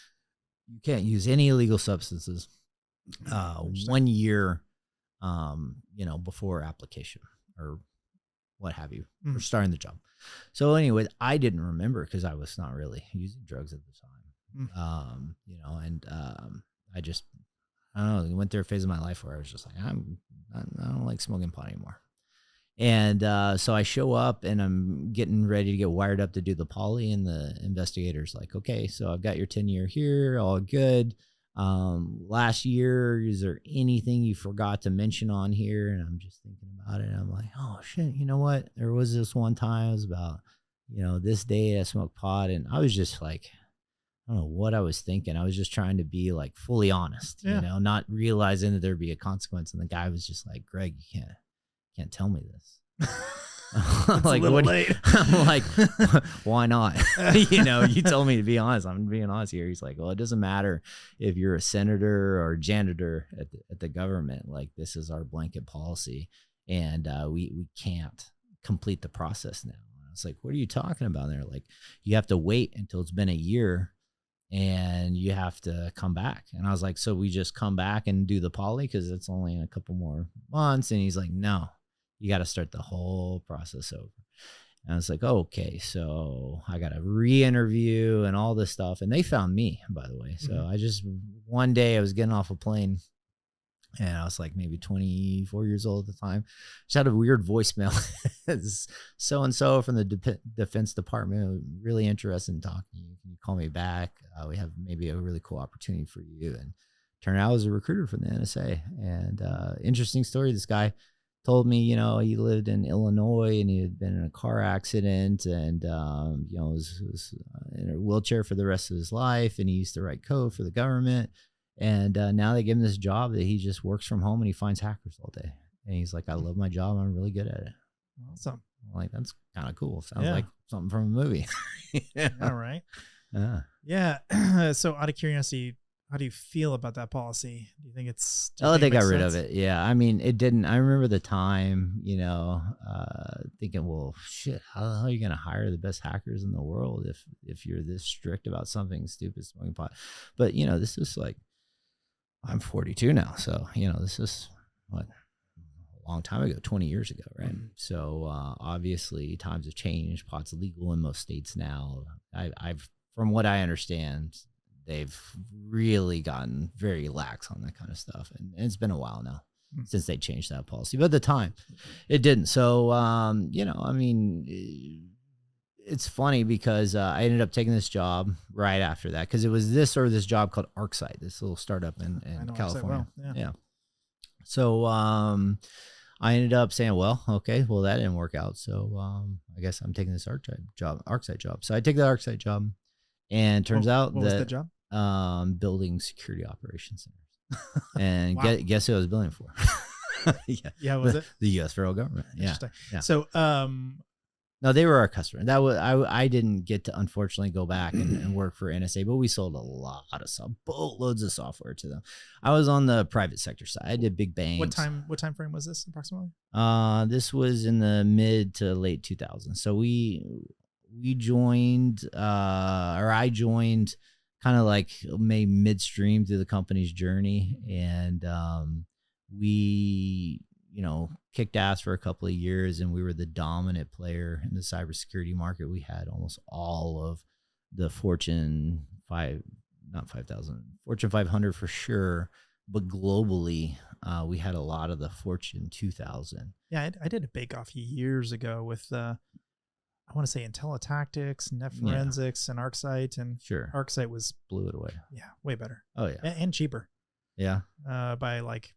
You can't use any illegal substances 1 year before application or what have you, for starting the job. So anyway, I didn't remember because I was not really using drugs at the time. I just, I don't know, went through a phase of my life where I was just like, I don't like smoking pot anymore. And so I show up, and I'm getting ready to get wired up to do the poly, and the investigator's like, okay, so I've got your 10-year here, all good. Last year, is there anything you forgot to mention on here? And I'm just thinking about it. And I'm like, oh shit, you know what? There was this one time, it was about, this day I smoked pot, and I was just like, I don't know what I was thinking. I was just trying to be like fully honest, not realizing that there'd be a consequence. And the guy was just like, Greg, you can't tell me this. Like, what? I'm like, why not? You told me to be honest. I'm being honest here. He's like, well, it doesn't matter if you're a senator or janitor at the government. Like, this is our blanket policy, and we can't complete the process now. I was like, what are you talking about? And they're like, you have to wait until it's been a year, and you have to come back. And I was like, so we just come back and do the poly because it's only in a couple more months? And he's like, no. You got to start the whole process over. And I was like, oh, okay, so I got to re-interview and all this stuff. And they found me, by the way. So I just, one day I was getting off a plane, and I was like maybe 24 years old at the time. Just had a weird voicemail. So-and-so from the Defense Department, really interested in talking to you. Can you call me back? We have maybe a really cool opportunity for you. And turned out I was a recruiter from the NSA. And interesting story, this guy told me, he lived in Illinois and he had been in a car accident and, was in a wheelchair for the rest of his life. And he used to write code for the government. And now they give him this job that he just works from home and he finds hackers all day. And he's like, I love my job. I'm really good at it. Awesome. I'm like, that's kind of cool. Sounds like something from a movie. All right. Yeah. So out of curiosity, how do you feel about that policy? Do you think it's... They got rid of it. Yeah. I mean, it didn't. I remember the time, thinking, well, shit, how the hell are you going to hire the best hackers in the world if you're this strict about something stupid, smoking pot? But, this is like, I'm 42 now. So, this is what, a long time ago, 20 years ago, right? So, obviously, times have changed. Pot's legal in most states now. I've from what I understand, they've really gotten very lax on that kind of stuff. And it's been a while now since they changed that policy. But at the time, it didn't. So, it's funny because I ended up taking this job right after that because it was this job called Arite, this little startup in California. Yeah. So I ended up saying, well, okay, well, that didn't work out. So I guess I'm taking this Arite job. So I take the Arite job, and turns out what was the job? Building security operations centers. And guess who I was building for? Was it the U.S. federal government? Yeah. So no, they were our customer. That was I didn't get to unfortunately go back and work for NSA, but we sold a lot of stuff, boatloads of software to them. I was on the private sector side. I did big banks. What time frame was this approximately? This was in the mid to late 2000s. So we joined, or I joined kind of like maybe midstream through the company's journey. And we, kicked ass for a couple of years, and we were the dominant player in the cybersecurity market. We had almost all of the Fortune 500 for sure, but globally, we had a lot of the Fortune 2000. Yeah, I did a bake-off years ago with I want to say IntelliTactics, Net Forensics, and Arcsight, and sure, Arcsight was blew it away. Yeah, way better. Oh yeah, and cheaper. Yeah, by like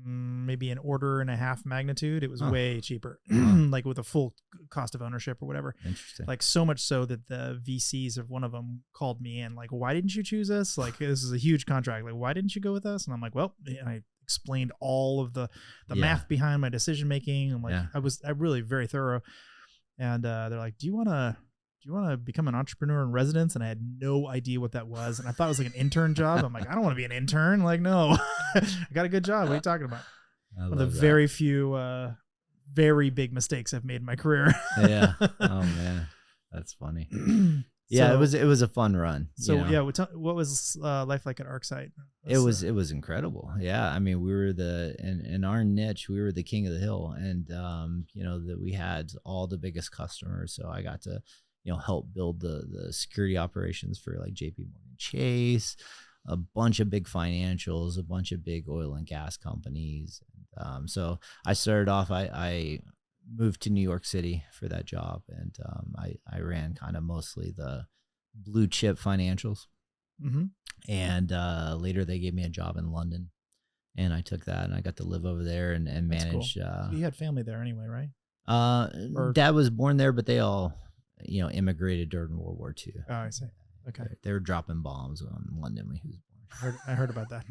maybe an order and a half magnitude. It was way cheaper, like with a full cost of ownership or whatever. Interesting. Like so much so that the VCs of one of them called me in, like, why didn't you choose us? Like, this is a huge contract. Like, why didn't you go with us? And I'm like, well, and I explained all of the math behind my decision making. I'm like, I really very thorough. And they're like, do you want to become an entrepreneur in residence? And I had no idea what that was. And I thought it was like an intern job. I'm like, I don't want to be an intern. Like, no, I got a good job. What are you talking about? One of the very few, very big mistakes I've made in my career. Yeah. Oh man, that's funny. Yeah, so, it was a fun run. So what was life like at Arcsight? It was incredible. Yeah, I mean, we were in our niche, we were the king of the hill, and that we had all the biggest customers. So I got to help build the security operations for like JP Morgan Chase, a bunch of big financials, a bunch of big oil and gas companies. So I started off, I moved to New York City for that job, and I ran kind of mostly the blue chip financials. Mm-hmm. And later they gave me a job in London, and I took that, and I got to live over there and manage. Cool. You had family there anyway, right? Dad was born there, but they all immigrated during World War II. Oh, I see. Okay. They were dropping bombs on London when he was born. I heard about that.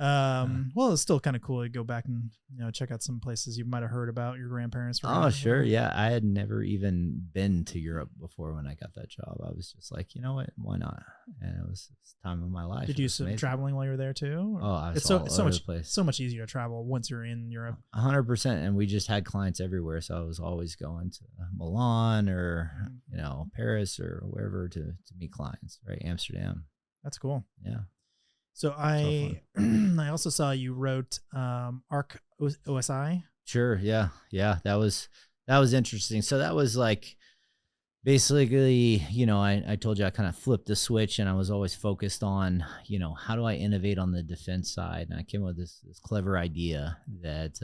Well, it's still kind of cool to go back and check out some places you might have heard about your grandparents. Oh, sure, yeah. I had never even been to Europe before when I got that job. I was just like, you know what, why not? And it was the time of my life. Did you do some traveling while you were there too? Oh, I was it's all so over much the place. So much easier to travel once you're in Europe. 100%, and we just had clients everywhere, so I was always going to Milan or Paris or wherever to meet clients. Right, Amsterdam. That's cool. Yeah. So I also saw you wrote Arc OSI. Sure. Yeah. That was interesting. So that was like basically, I told you I kind of flipped the switch, and I was always focused on, how do I innovate on the defense side? And I came up with this clever idea that,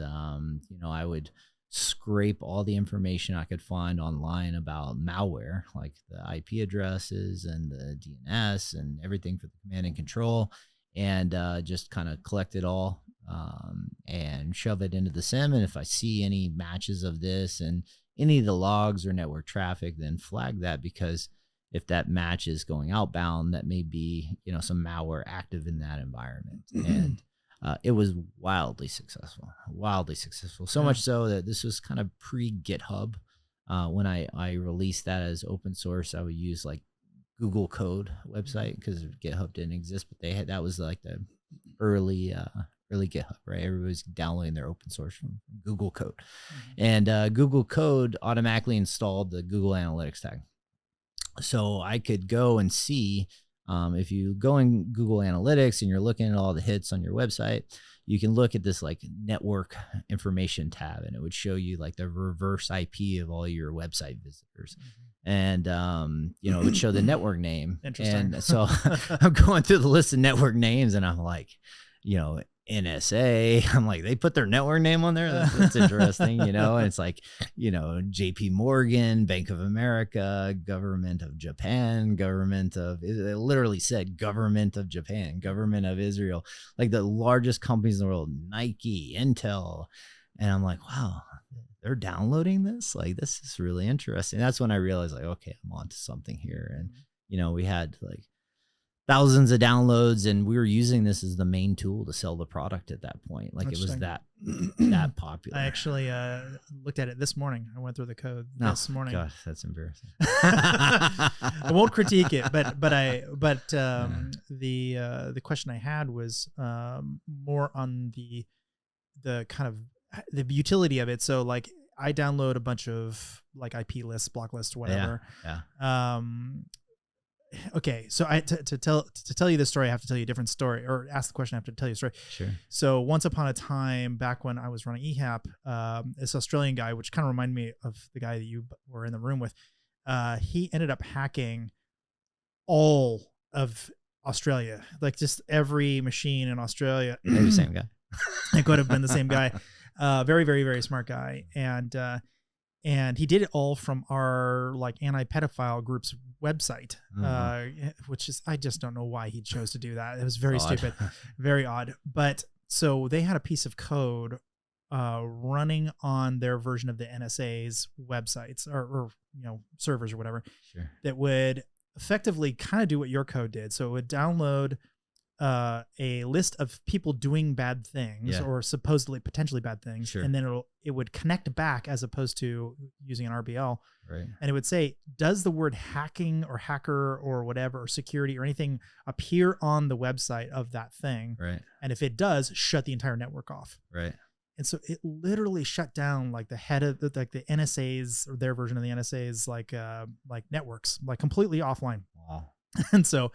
I would scrape all the information I could find online about malware, like the IP addresses and the DNS and everything for the command and control, and just kind of collect it all and shove it into the SIM. And if I see any matches of this and any of the logs or network traffic, then flag that, because if that match is going outbound, that may be, some malware active in that environment. And it was wildly successful. So much so that this was kind of pre-GitHub. When I released that as open source, I would use like Google Code website, because GitHub didn't exist, but that was like the early GitHub, right? Everybody's downloading their open source from Google Code. And Google Code automatically installed the Google Analytics tag. So I could go and see, if you go in Google Analytics and you're looking at all the hits on your website, you can look at this like network information tab, and it would show you like the reverse IP of all your website visitors. And, it would show the network name. Interesting. And so I'm going through the list of network names, and I'm like, NSA. I'm like, they put their network name on there. That's interesting, and it's like, JP Morgan, Bank of America, government of Japan, it literally said government of Japan, government of Israel, like the largest companies in the world, Nike, Intel. And I'm like, wow, they're downloading this. Like, this is really interesting. That's when I realized, like, okay, I'm onto something here. And, we had like thousands of downloads, and we were using this as the main tool to sell the product at that point. Like, it was that popular. I actually looked at it this morning. I went through the code this morning. Gosh, that's embarrassing. I won't critique it, but the question I had was more on the kind of the utility of it. So like, I download a bunch of like IP lists, block lists, whatever. Yeah. Okay, so to tell you this story, I have to tell you a different story, or ask the question, I have to tell you a story. Sure. So once upon a time, back when I was running EHAP, this Australian guy, which kind of reminded me of the guy that you were in the room with, he ended up hacking all of Australia, like just every machine in Australia. Maybe the same guy. It could have been the same guy. Very, very, very smart guy. And he did it all from our like anti-pedophile group's website, which is, I just don't know why he chose to do that. It was very stupid, very odd. But so they had a piece of code running on their version of the NSA's websites or servers or whatever, sure, that would effectively kind of do what your code did. So it would download a list of people doing bad things, or supposedly potentially bad things, sure, and then it would connect back as opposed to using an RBL, right? And it would say, does the word hacking or hacker or whatever, or security or anything appear on the website of that thing, right? And if it does, shut the entire network off, right? And so it literally shut down like the head of the NSA's, or their version of the NSA's like networks, like completely offline. Wow. And so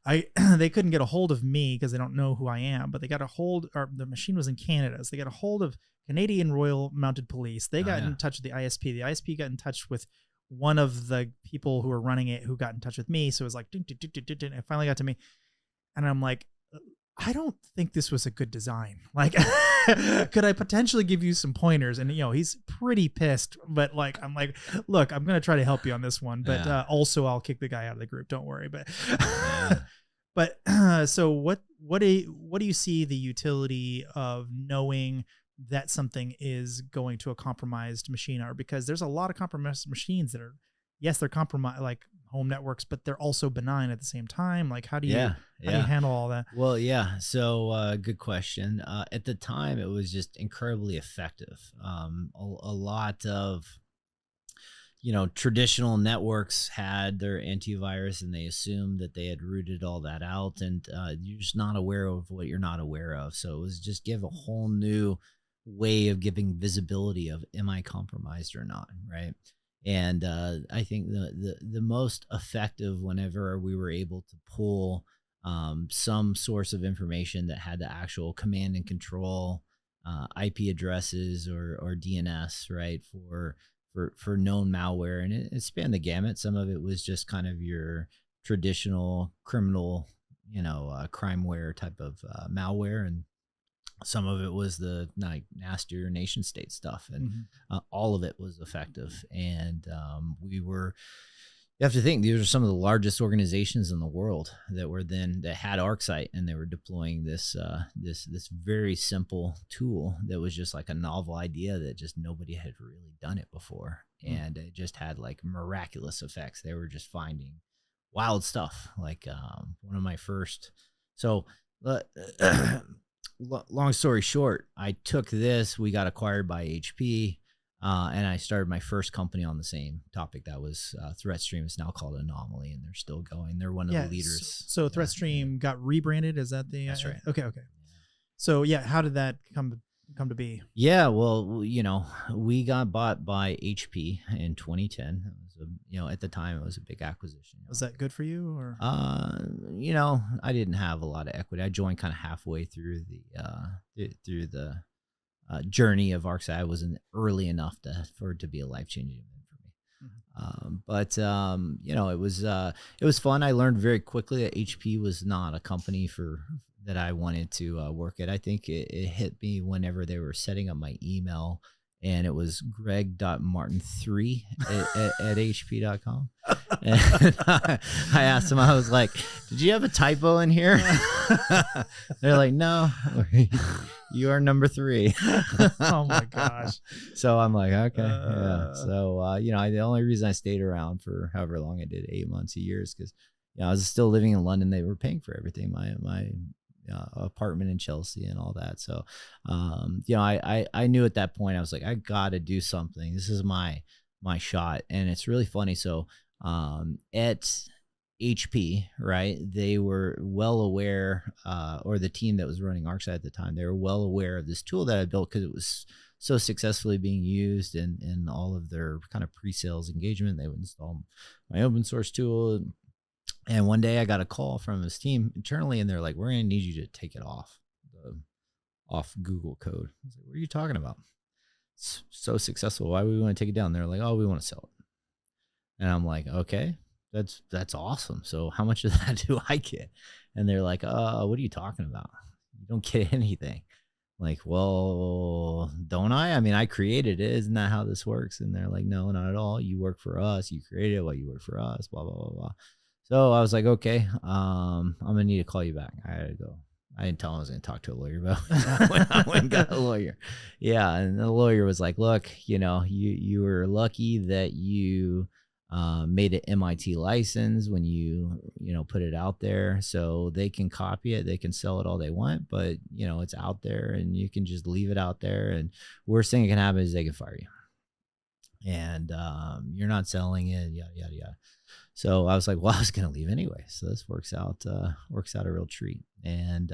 they couldn't get a hold of me because they don't know who I am, but they got a hold, or the machine was in Canada, so they got a hold of Canadian Royal Mounted Police. They got in touch with the ISP. The ISP got in touch with one of the people who were running it, who got in touch with me. So it was like, it finally got to me. And I'm like, I don't think this was a good design. Like, could I potentially give you some pointers? And, he's pretty pissed, but like, I'm like, look, I'm going to try to help you on this one, but also I'll kick the guy out of the group. Don't worry. But, so what do you see the utility of knowing that something is going to a compromised machine are? Because there's a lot of compromised machines that are, yes, they're compromised, like home networks, but they're also benign at the same time. Like, how do you Yeah. handle all that? Well, yeah. So, good question. At the time, it was just incredibly effective. A lot of, traditional networks had their antivirus and they assumed that they had rooted all that out, and you're just not aware of what you're not aware of. So it was just give a whole new way of giving visibility of, am I compromised or not, right? And I think the most effective, whenever we were able to pull some source of information that had the actual command and control IP addresses or DNS, right, for known malware, and it spanned the gamut. Some of it was just kind of your traditional criminal, crimeware type of malware, and some of it was the nastier nation state stuff, and all of it was effective. And you have to think, these are some of the largest organizations in the world that had ArcSight, and they were deploying this very simple tool that was just like a novel idea that just nobody had really done it before, and it just had like miraculous effects. They were just finding wild stuff. Like one of my first, long story short, I took this. We got acquired by HP. And I started my first company on the same topic. That was ThreatStream. It's now called Anomali, and they're still going. They're one of the leaders. So ThreatStream got rebranded. Is that the? That's right. Okay. So how did that come to be? Yeah, well, we got bought by HP in 2010. It was at the time it was a big acquisition. Was that good for you, or? I didn't have a lot of equity. I joined kind of halfway through the journey of ArcSight. I wasn't early enough for it to be a life-changing event for me. But it was fun. I learned very quickly that HP was not a company that I wanted to work at. I think it hit me whenever they were setting up my email, and it was greg.martin3 at hp.com. And I asked them, I was like, did you have a typo in here? They're like, no, you are number 3. Oh my gosh. So I'm like, okay. Yeah. So, the only reason I stayed around for however long I did, 8 months, a year, is because, I was still living in London. They were paying for everything. My apartment in Chelsea and all that. So, I knew at that point, I was like, I got to do something. This is my shot. And it's really funny. So, at HP, right, they were well aware, or the team that was running ArcSight at the time, they were well aware of this tool that I built because it was so successfully being used in all of their kind of pre-sales engagement. They would install my open source tool. And one day I got a call from his team internally, and they're like, we're going to need you to take it off Google code. I was like, what are you talking about? It's so successful. Why would we want to take it down? They're like, oh, we want to sell it. And I'm like, okay, that's awesome. So how much of that do I get? And they're like, what are you talking about? You don't get anything. I'm like, well, don't I? I mean, I created it. Isn't that how this works? And they're like, no, not at all. You work for us. You created it while you work for us, blah, blah, blah, blah. So I was like, okay, I'm going to need to call you back. I had to go. I didn't tell him I was going to talk to a lawyer, but I went and got a lawyer. Yeah. And the lawyer was like, look, you were lucky that you made an MIT license when you put it out there, so they can copy it. They can sell it all they want, but it's out there and you can just leave it out there. And worst thing that can happen is they can fire you. And you're not selling it, yada, yada, yada. So I was like, well, I was going to leave anyway. So this works out a real treat. And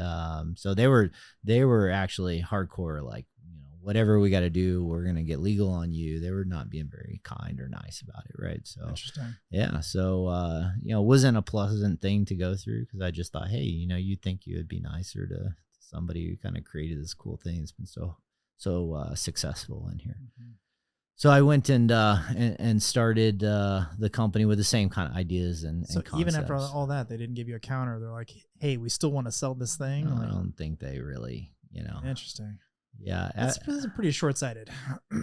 so they were actually hardcore, like, whatever we got to do, we're going to get legal on you. They were not being very kind or nice about it. Right. So interesting. Yeah. So, it wasn't a pleasant thing to go through, because I just thought, hey, you'd think you would be nicer to somebody who kind of created this cool thing. It's been so successful in here. Mm-hmm. So I went and started the company with the same kind of ideas and concepts. Even after all that, they didn't give you a counter. They're like, hey, we still want to sell this thing. I don't think they really, Interesting. Yeah. That's pretty short-sighted.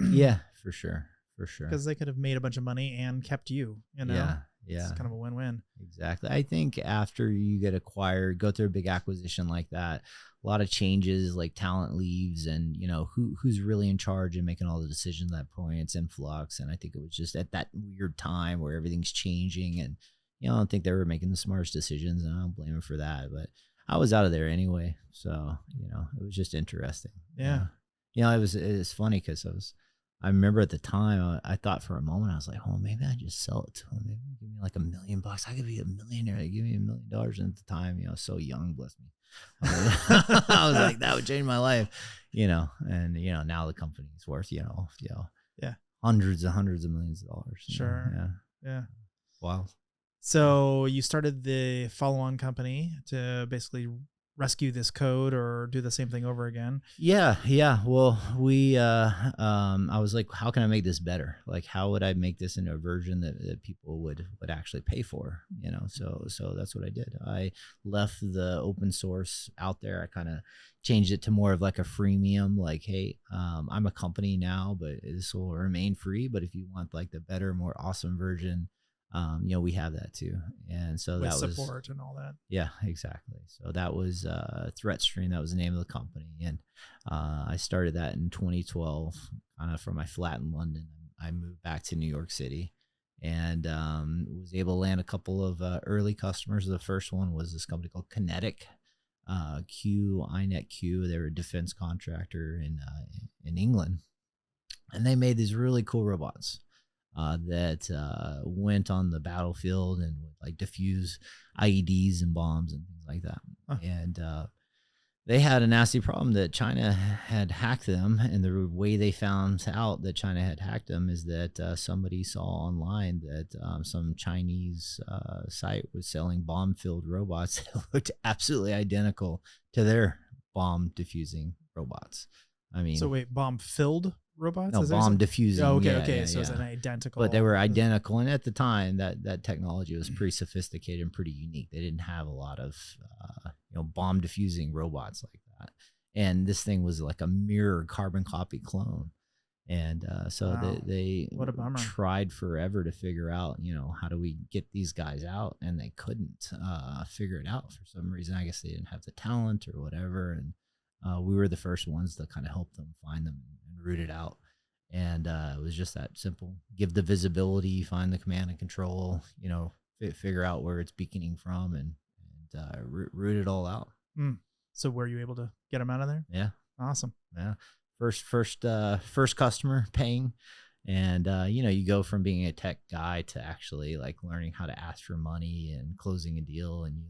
Yeah, for sure. Because they could have made a bunch of money and kept you, Yeah. It's kind of a win-win. Exactly. I think after you get acquired, go through a big acquisition like that, a lot of changes, like talent leaves, and who's really in charge and making all the decisions at that point. It's in flux. And I think it was just at that weird time where everything's changing, and I don't think they were making the smartest decisions, and I don't blame them for that. But I was out of there anyway, so it was just interesting. Yeah. It was funny because I remember at the time I thought for a moment I was like, oh, maybe I just sell it to him. Maybe give me like $1 million. I could be a millionaire. They give me $1 million. And at the time, so young, bless me. I was like, that would change my life, And now the company's worth yeah, hundreds and hundreds of millions of dollars. Sure. Yeah. Wow. So you started the follow-on company to basically rescue this code or do the same thing over again. Yeah. Well, I was like, how can I make this better? Like, how would I make this into a version that people would actually pay for? So that's what I did. I left the open source out there. I kind of changed it to more of like a freemium, like, hey, I'm a company now, but this will remain free. But if you want like the better, more awesome version, we have that too. And so with that was support and all that. Yeah, exactly. So that was ThreatStream. That was the name of the company. And I started that in 2012, kind of from my flat in London. I moved back to New York City and was able to land a couple of early customers. The first one was this company called Kinetic, INETQ. They were a defense contractor in England. And they made these really cool robots that went on the battlefield and would like diffuse IEDs and bombs and things like that. And they had a nasty problem that China had hacked them. And the way they found out that China had hacked them is that somebody saw online that some Chinese site was selling bomb-filled robots that looked absolutely identical to their bomb diffusing robots. I mean, so wait, bomb-filled robots? No, bomb diffusing. Oh, okay, yeah. So it's an identical. But they were identical, and at the time, that technology was pretty sophisticated and pretty unique. They didn't have a lot of bomb diffusing robots like that. And this thing was like a mirror carbon copy clone. And so wow. they what a bummer. Tried forever to figure out, how do we get these guys out? And they couldn't figure it out for some reason. I guess they didn't have the talent or whatever. And we were the first ones to kind of help them find them and root it out. And it was just that simple. Give the visibility, find the command and control, figure out where it's beaconing from and root it all out. So were you able to get them out of there? Yeah. Awesome. Yeah. First customer paying. And, you go from being a tech guy to actually like learning how to ask for money and closing a deal, and you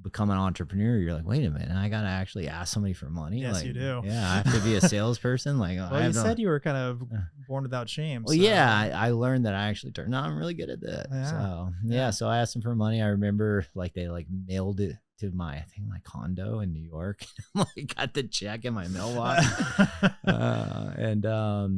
become an entrepreneur. You're like, wait a minute, I gotta actually ask somebody for money. Yes, like, you do. Yeah, I have to be a salesperson. Like, well, you said you were kind of born without shame. Well, so. yeah, I learned that I actually turned. No, I'm really good at that. Yeah. So I asked them for money. I remember like they like mailed it to my condo in New York. Like got the check in my mailbox.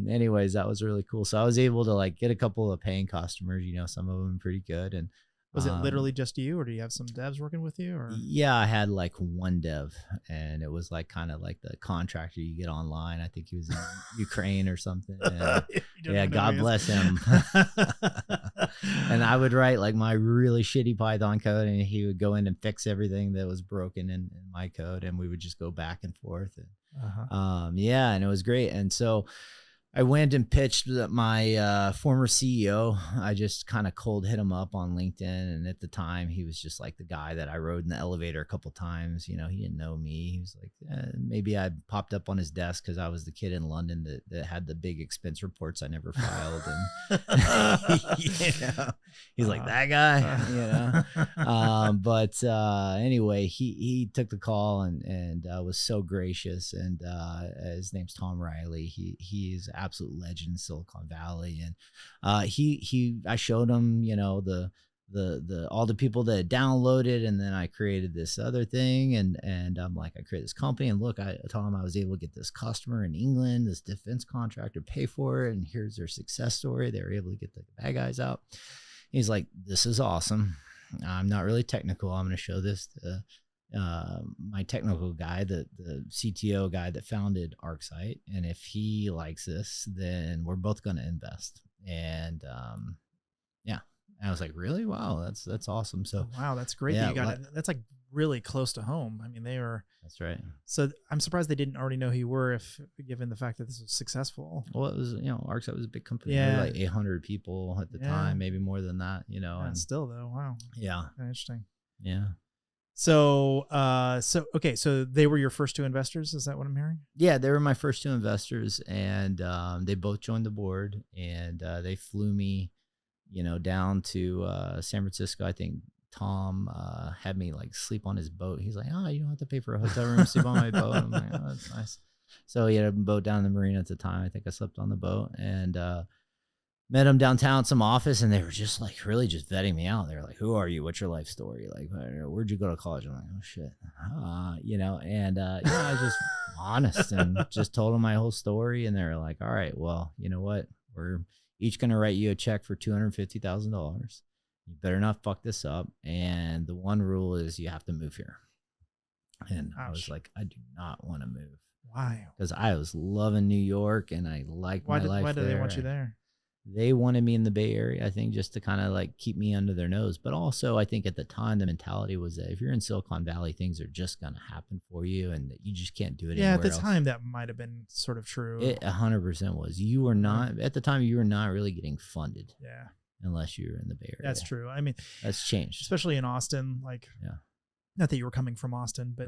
Anyways, that was really cool. So I was able to like get a couple of paying customers. Some of them pretty good. And was it literally just you, or do you have some devs working with you? Or yeah, I had like one dev, and it was like kind of like the contractor you get online. I think he was in Ukraine or something. And, yeah, God bless him. And I would write like my really shitty Python code, and he would go in and fix everything that was broken in my code, and we would just go back and forth. And, and it was great. And so I went and pitched my former CEO. I just kind of cold hit him up on LinkedIn. And at the time, he was just like the guy that I rode in the elevator a couple times. He didn't know me. He was like, maybe I popped up on his desk because I was the kid in London that had the big expense reports I never filed. And he's like, that guy, But anyway, he took the call and was so gracious. And his name's Tom Riley. He's absolute legend in Silicon Valley, and I showed him the all the people that had downloaded, and then I created this other thing, and I'm like, I created this company, and look, I told him I was able to get this customer in England, this defense contractor, pay for it, and here's their success story. They were able to get the bad guys out. He's like, this is awesome. I'm not really technical. I'm going to show this to my technical guy, the CTO guy that founded ArcSight. And if he likes this, then we're both going to invest. And And I was like, really? Wow, that's awesome. So wow, that's great that you got it. That's like really close to home. I mean, they are. That's right. So I'm surprised they didn't already know who you were, if given the fact that this was successful. Well, it was, ArcSight was a big company. Yeah. There were like 800 people at the time, maybe more than that, and still though. Wow. Yeah. Interesting. Yeah. So, okay. So they were your first 2 investors. Is that what I'm hearing? Yeah, they were my first 2 investors, and they both joined the board, and they flew me, down to San Francisco. I think Tom had me like sleep on his boat. He's like, oh, you don't have to pay for a hotel room, sleep on my boat. I'm like, oh, that's nice. So he had a boat down in the marina at the time. I think I slept on the boat, and met him downtown at some office, and they were just like really just vetting me out. They were like, who are you? What's your life story? Like, where'd you go to college? I'm like, oh shit. And I was just honest and just told them my whole story. And they were like, all right, well, you know what? We're each going to write you a check for $250,000. You better not fuck this up. And the one rule is you have to move here. And I was like, I do not want to move. Why? Because I was loving New York and I liked my life there. Why did they want you there? They wanted me in the Bay Area, I think, just to kind of like keep me under their nose. But also, I think at the time, the mentality was that if you're in Silicon Valley, things are just going to happen for you and that you just can't do it anywhere else. Yeah, at the time, that might have been sort of true. It 100% was. You were not, at the time, you were not really getting funded. Yeah. Unless you were in the Bay Area. That's true. I mean, that's changed. Especially in Austin, like, not that you were coming from Austin, but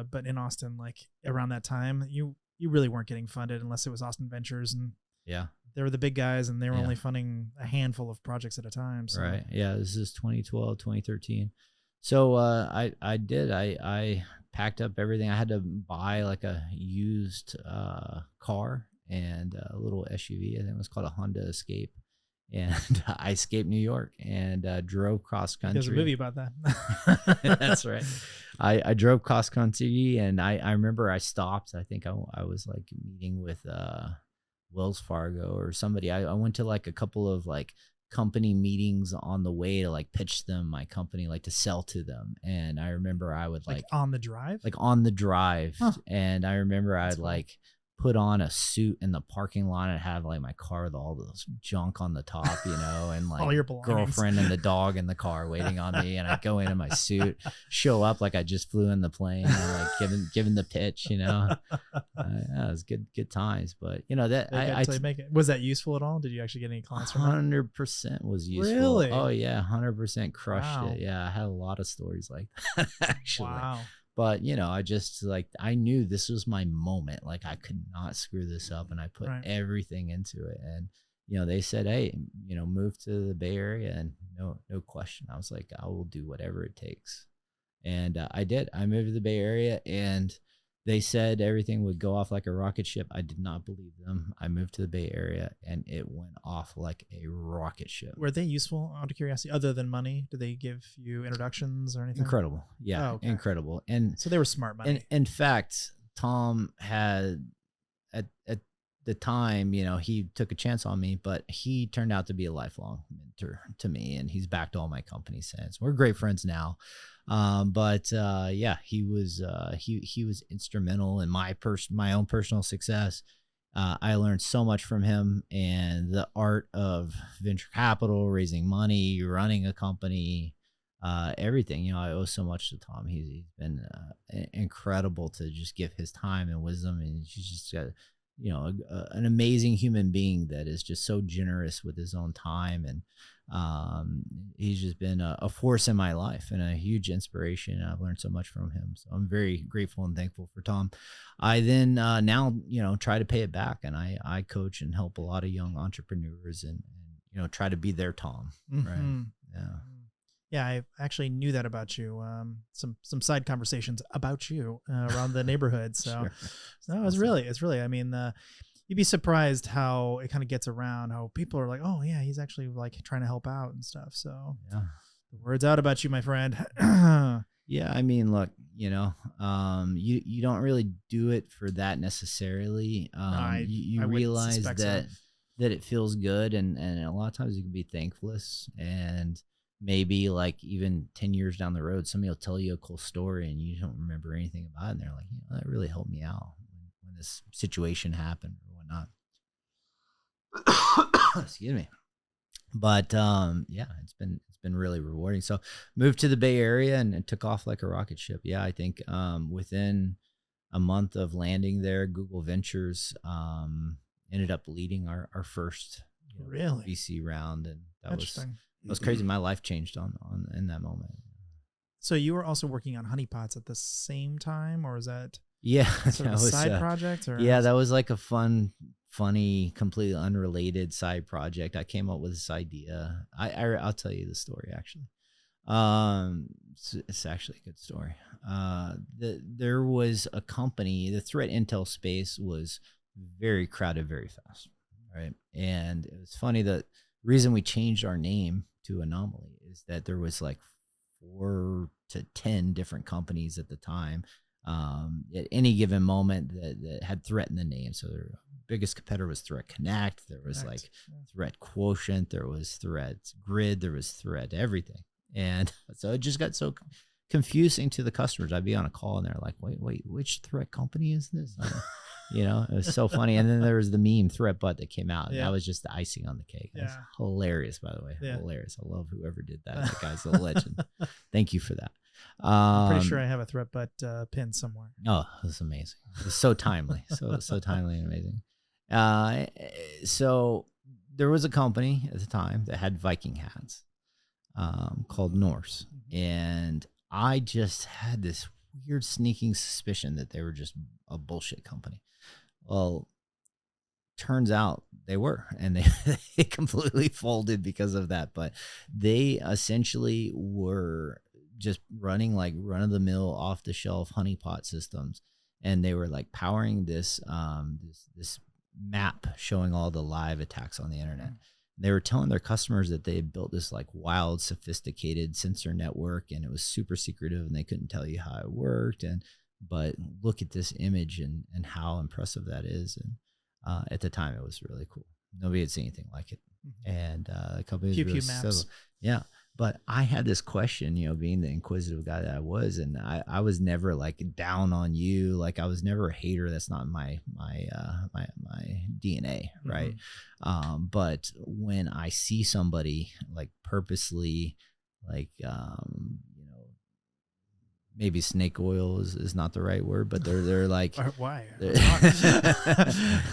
but in Austin, like around that time, you really weren't getting funded unless it was Austin Ventures, and they were the big guys, and they were only funding a handful of projects at a time. So. Right. Yeah. This is 2012, 2013. So I packed up everything. I had to buy like a used car and a little SUV. I think it was called a Honda Escape. And I escaped New York and drove cross country. There's a movie about that. That's right. I drove cross country, and I remember I stopped. I think I was like meeting with Wells Fargo or somebody. I went to like a couple of like company meetings on the way to like pitch them my company, like to sell to them. And I remember I would like on the drive, and I remember I'd like put on a suit in the parking lot and have like my car with all this junk on the top, and like all your girlfriend and the dog in the car waiting on me. And I go in my suit, show up like I just flew in the plane, and like giving the pitch, it was good times. But that make it. Was that useful at all? Did you actually get any clients from that? 100% was useful. Really? Oh yeah. 100% crushed it. Yeah. I had a lot of stories like that actually. Wow. But, I just like, I knew this was my moment. Like I could not screw this up, and I put everything into it. And, they said, hey, move to the Bay Area, and no question. I was like, I will do whatever it takes. And I did. I moved to the Bay Area, and they said everything would go off like a rocket ship. I did not believe them. I moved to the Bay Area, and it went off like a rocket ship. Were they useful, out of curiosity, other than money? Did they give you introductions or anything? Incredible. Yeah, incredible. And so they were smart money. And in fact, Tom had at the time, he took a chance on me, but he turned out to be a lifelong mentor to me, and he's backed all my companies since. We're great friends now. He was instrumental in my own personal success. I learned so much from him, and the art of venture capital, raising money, running a company, everything. I owe so much to Tom. He's been incredible to just give his time and wisdom, and he's just got an amazing human being that is just so generous with his own time, and he's just been a force in my life and a huge inspiration. I've learned so much from him, so I'm very grateful and thankful for Tom. I then now try to pay it back, and I coach and help a lot of young entrepreneurs, and try to be their Tom. Right? Yeah, I actually knew that about you. Some side conversations about you around the neighborhood. So, Sure. No, it's really. I mean, you'd be surprised how it kind of gets around. How people are like, oh yeah, he's actually like trying to help out and stuff. So, the word's out about you, my friend. Yeah, I mean, look, you don't really do it for that necessarily. You realize that it feels good, and a lot of times you can be thankless, and maybe like even 10 years down the road, somebody will tell you a cool story and you don't remember anything about it. And they're like, that really helped me out when this situation happened or whatnot. Excuse me. But yeah, it's been really rewarding. So moved to the Bay Area and it took off like a rocket ship. Yeah, I think within a month of landing there, Google Ventures ended up leading our first Really? VC round, and that Interesting. was crazy. My life changed on in that moment. So you were also working on honeypots at the same time, or is that Yeah, sort of a side project? Or yeah, that was like a funny, completely unrelated side project. I came up with this idea. I'll tell you the story actually. It's actually a good story. There was a company. The threat intel space was very crowded, very fast, right? And it was funny. The reason we changed our name to Anomali is that there was like 4 to 10 different companies at the time, at any given moment that had threat in the name. So their biggest competitor was Threat Connect. There was like Threat Quotient. There was Threat Grid. There was Threat Everything. And so it just got so confusing to the customers. I'd be on a call and they're like, wait, which threat company is this? It was so funny. And then there was the meme Threat Butt that came out. And that was just the icing on the cake. That's hilarious, by the way. Yeah. Hilarious. I love whoever did that. That guy's a legend. Thank you for that. I'm pretty sure I have a Threat Butt pin somewhere. Oh, it's amazing. It's so timely. So timely and amazing. So there was a company at the time that had Viking hats called Norse. And I just had this weird sneaking suspicion that they were just a bullshit company. Well, turns out they were, and they completely folded because of that. But they essentially were just running like run-of-the-mill, off-the-shelf honeypot systems, and they were like powering this this map showing all the live attacks on the internet. They were telling their customers that they had built this like wild, sophisticated sensor network, and it was super secretive, and they couldn't tell you how it worked. But look at this image and how impressive that is. And at the time, it was really cool. Nobody had seen anything like it. And the company was really maps. Yeah. But I had this question, being the inquisitive guy that I was, and I was never like down on you. Like I was never a hater. That's not my DNA, right? But when I see somebody like purposely, like maybe snake oil is not the right word, but they're like why?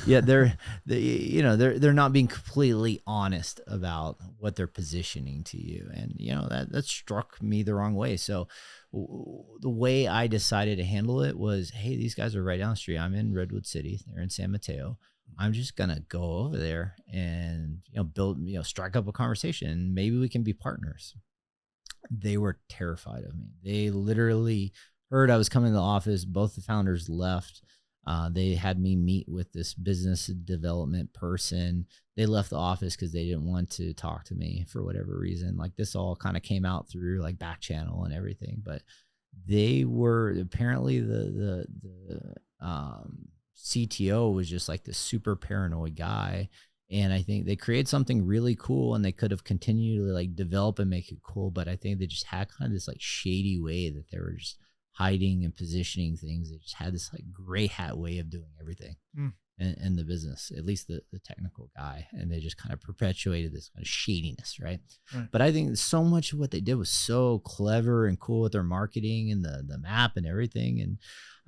Yeah, they're not being completely honest about what they're positioning to you, and that struck me the wrong way. So the way I decided to handle it was, hey, these guys are right down the street. I'm in Redwood City. They're in San Mateo. I'm just gonna go over there and strike up a conversation. Maybe we can be partners. They were terrified of me. They literally heard I was coming to the office. Both the founders left. They had me meet with this business development person. They left the office because they didn't want to talk to me for whatever reason. Like this all kind of came out through like back channel and everything. But they were apparently the CTO was just like this super paranoid guy. And I think they created something really cool, and they could have continued to like develop and make it cool. But I think they just had kind of this like shady way that they were just hiding and positioning things. They just had this like gray hat way of doing everything in the business, at least the technical guy. And they just kind of perpetuated this kind of shadiness, right? But I think so much of what they did was so clever and cool with their marketing and the map and everything. And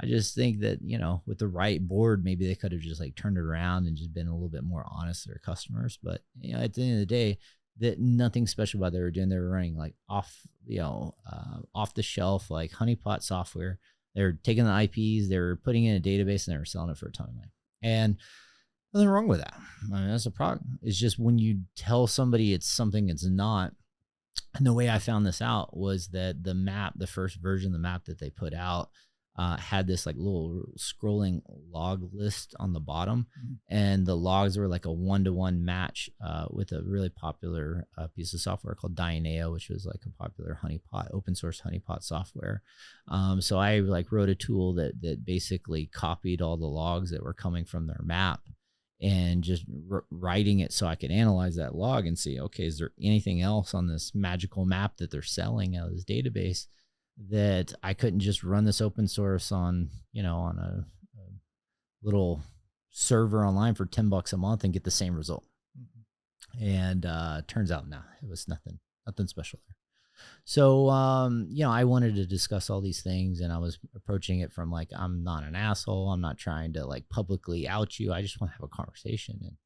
I just think that, with the right board, maybe they could have just like turned it around and just been a little bit more honest to their customers. But, at the end of the day, that nothing special about what they were doing. They were running like off the shelf, like honeypot software. They were taking the IPs, they were putting in a database, and they were selling it for a ton of money. And nothing wrong with that. I mean, that's a problem. It's just when you tell somebody it's something it's not. And the way I found this out was that the map, the first version of the map that they put out, had this like little scrolling log list on the bottom, and the logs were like a 1-to-1 match with a really popular piece of software called Dyneo, which was like a popular honeypot, open source honeypot software. So I like wrote a tool that basically copied all the logs that were coming from their map and just writing it so I could analyze that log and see, okay, is there anything else on this magical map that they're selling out of this database that I couldn't just run this open source on, on a little server online for $10 a month and get the same result. And turns out, no, it was nothing special there. So, I wanted to discuss all these things, and I was approaching it from like, I'm not an asshole. I'm not trying to like publicly out you. I just want to have a conversation. And,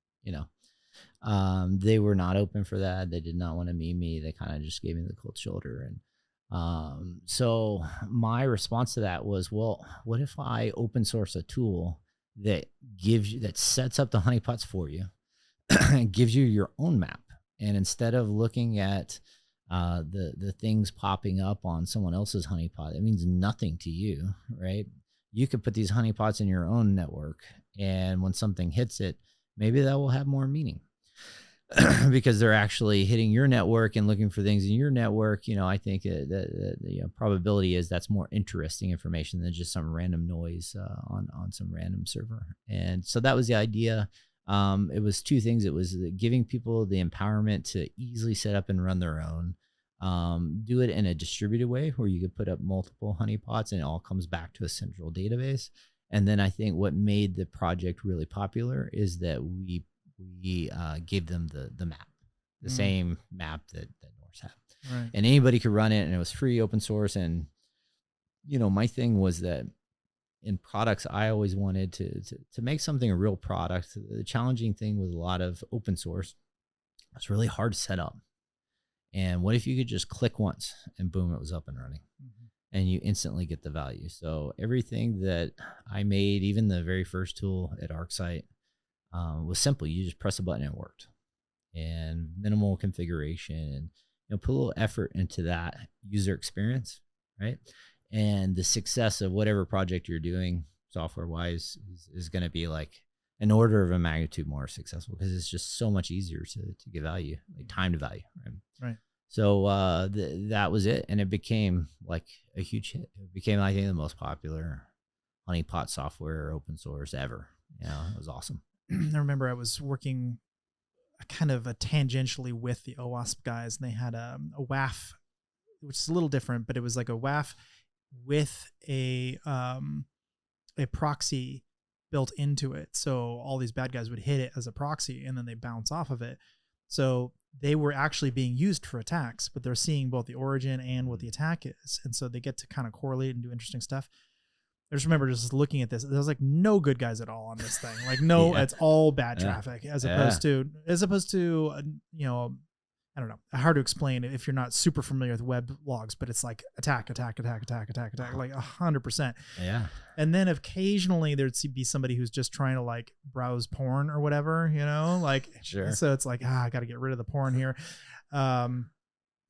they were not open for that. They did not want to meet me. They kind of just gave me the cold shoulder. And so my response to that was, well, what if I open source a tool that sets up the honeypots for you, gives you your own map. And instead of looking at the things popping up on someone else's honeypot, it means nothing to you, right? You could put these honeypots in your own network, and when something hits it, maybe that will have more meaning because they're actually hitting your network and looking for things in your network. I think the probability is that's more interesting information than just some random noise on some random server. And so that was the idea. It was two things. It was giving people the empowerment to easily set up and run their own, do it in a distributed way where you could put up multiple honeypots and it all comes back to a central database. And then I think what made the project really popular is that we gave them the map, the same map that Norse had. Right. And anybody could run it, and it was free, open source. And, my thing was that in products, I always wanted to make something a real product. The challenging thing with a lot of open source, it's really hard to set up. And what if you could just click once and boom, it was up and running, and you instantly get the value. So everything that I made, even the very first tool at ArcSight, was simple. You just press a button and it worked, and minimal configuration, and put a little effort into that user experience, right? And the success of whatever project you're doing software wise is going to be like an order of a magnitude more successful, because it's just so much easier to get value, like time to value. Right. So that was it. And it became like a huge hit. It became, I think, the most popular honeypot software open source ever. It was awesome. I remember I was working kind of tangentially with the OWASP guys, and they had a WAF, which is a little different, but it was like a WAF with a proxy built into it. So all these bad guys would hit it as a proxy, and then they bounce off of it. So they were actually being used for attacks, but they're seeing both the origin and what the attack is. And so they get to kind of correlate and do interesting stuff. I just remember just looking at this. There's like no good guys at all on this thing. Like no, It's all bad traffic as opposed to, I don't know, hard to explain if you're not super familiar with web logs, but it's like attack, like 100%. Yeah. And then occasionally there'd be somebody who's just trying to like browse porn or whatever, like, sure. So it's like, I got to get rid of the porn here. But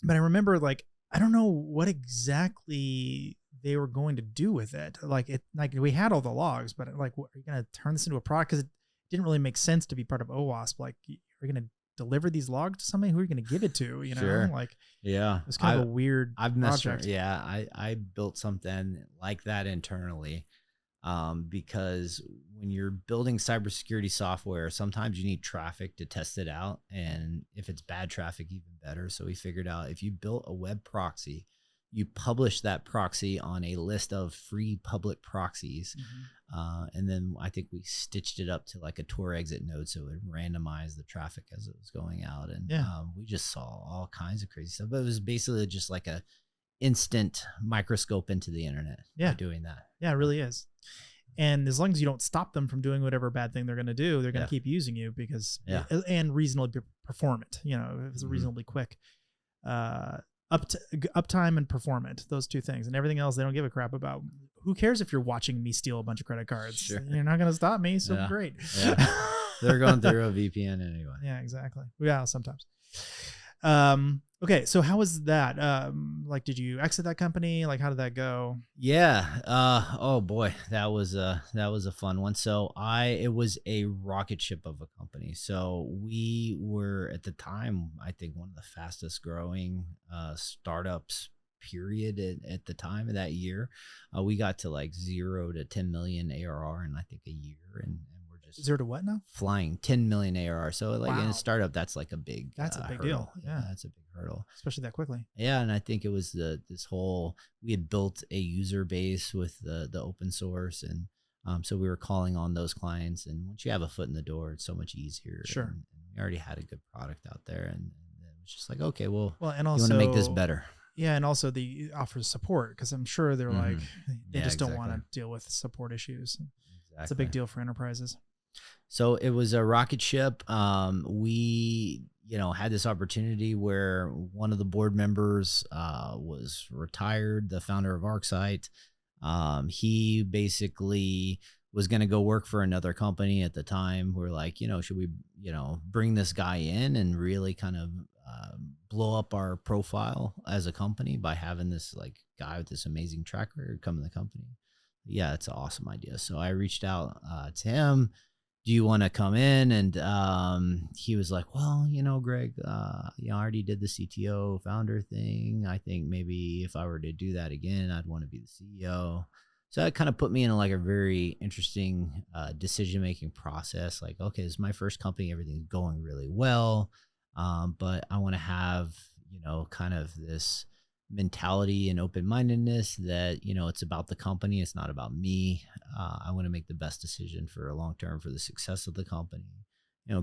I remember like, I don't know what exactly they were going to do with it. Like we had all the logs, but like, are you going to turn this into a product? Cause it didn't really make sense to be part of OWASP. Like, are you going to deliver these logs to somebody? Who are you going to give it to? Sure. Like, yeah, it's kind of a weird project. Yeah. I built something like that internally. Because when you're building cybersecurity software, sometimes you need traffic to test it out. And if it's bad traffic, even better. So we figured out if you built a web proxy, you publish that proxy on a list of free public proxies. And then I think we stitched it up to like a Tor exit node, so it would randomize the traffic as it was going out. And we just saw all kinds of crazy stuff. But it was basically just like a instant microscope into the internet by doing that. Yeah, it really is. And as long as you don't stop them from doing whatever bad thing they're going to do, they're going to keep using you because and reasonably performant, if it's reasonably quick. Uptime and performant, those two things, and everything else they don't give a crap about. Who cares if you're watching me steal a bunch of credit cards? Sure. You're not going to stop me, so great. Yeah. They're going through a VPN anyway. Yeah, exactly. Yeah, sometimes. Okay, so how was that? Like, did you exit that company? Like, how did that go? Yeah. Oh boy, that was a fun one. So it was a rocket ship of a company. So we were at the time, I think, one of the fastest growing startups. Period at the time of that year. We got to like 0 to 10 million ARR in I think a year, and 0 to what now? Flying 10 million ARR. So like in a startup, that's like a big hurdle. Deal. Yeah, that's a big hurdle, especially that quickly. Yeah, and I think it was we had built a user base with the open source, and so we were calling on those clients. And once you have a foot in the door, it's so much easier. Sure. And We already had a good product out there, and it was just like, okay, well, and you also want to make this better. Yeah, and also the offers support, because I'm sure they're like they just don't exactly. want to deal with support issues. Exactly. It's a big deal for enterprises. So it was a rocket ship. We, had this opportunity where one of the board members was retired, the founder of ArcSight. He basically was going to go work for another company at the time. We're like, should we, bring this guy in and really kind of blow up our profile as a company by having this like guy with this amazing track record come in the company? Yeah, it's an awesome idea. So I reached out to him. Do you want to come in? And he was like, well, Greg, I already did the CTO founder thing. I think maybe if I were to do that again, I'd want to be the CEO. So that kind of put me in like a very interesting decision-making process. Like, okay, this is my first company. Everything's going really well. But I want to have, kind of this mentality and open-mindedness that, it's about the company. It's not about me. I want to make the best decision for a long term for the success of the company.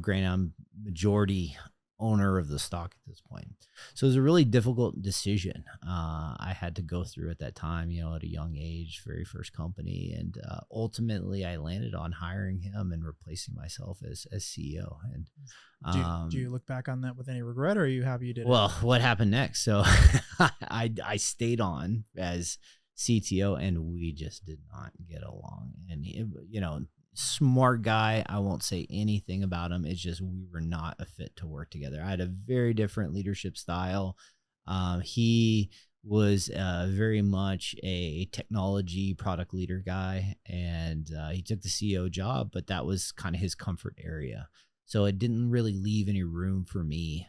Granted, I'm majority owner of the stock at this point. So it was a really difficult decision I had to go through at that time, at a young age, very first company. And ultimately I landed on hiring him and replacing myself as CEO. And do you look back on that with any regret, or are you happy you did Well, what happened next? So I stayed on as CTO, and we just did not get along. And smart guy, I won't say anything about him. It's just we were not a fit to work together. I had a very different leadership style. He was very much a technology product leader guy, and he took the CEO job, but that was kind of his comfort area. So it didn't really leave any room for me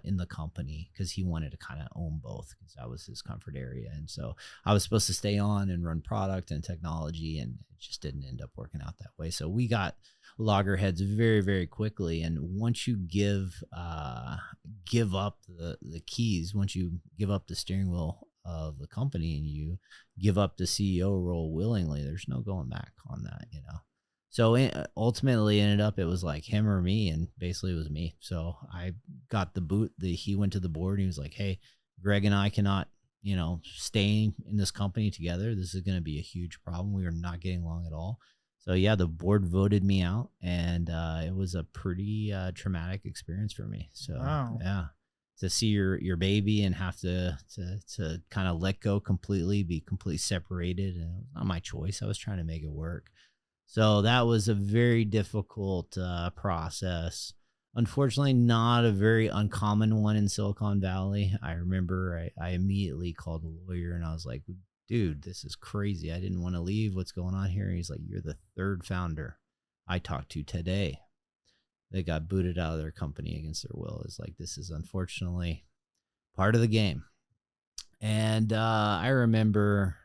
in the company, because he wanted to kind of own both, because that was his comfort area. And so I was supposed to stay on and run product and technology, and it just didn't end up working out that way. So we got loggerheads very, very quickly. And once you give up the keys, once you give up the steering wheel of the company and you give up the CEO role willingly, there's no going back on that, So ultimately ended up, it was like him or me, and basically it was me. So I got the boot. He went to the board and he was like, hey, Greg and I cannot, stay in this company together. This is going to be a huge problem. We are not getting along at all. So yeah, the board voted me out, and it was a pretty traumatic experience for me. So wow. Yeah, to see your baby and have to kind of let go completely, be completely separated. And it was not my choice. I was trying to make it work. So that was a very difficult process. Unfortunately, not a very uncommon one in Silicon Valley. I remember I immediately called a lawyer and I was like, dude, this is crazy. I didn't want to leave. What's going on here? And he's like, you're the third founder I talked to today that got booted out of their company against their will. It's like, this is unfortunately part of the game. And I remember,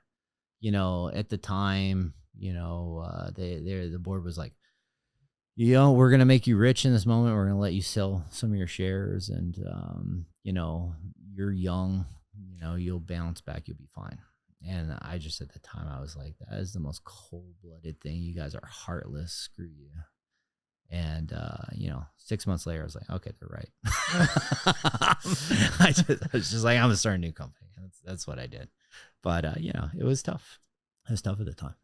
at the time, the board was like, we're going to make you rich in this moment. We're going to let you sell some of your shares, and, you're young, you'll bounce back. You'll be fine. And I just, at the time, I was like, that is the most cold-blooded thing. You guys are heartless. Screw you. And, 6 months later, I was like, okay, they're right. I was just like, I'm going to start a new company. That's what I did. But, it was tough. It was tough at the time.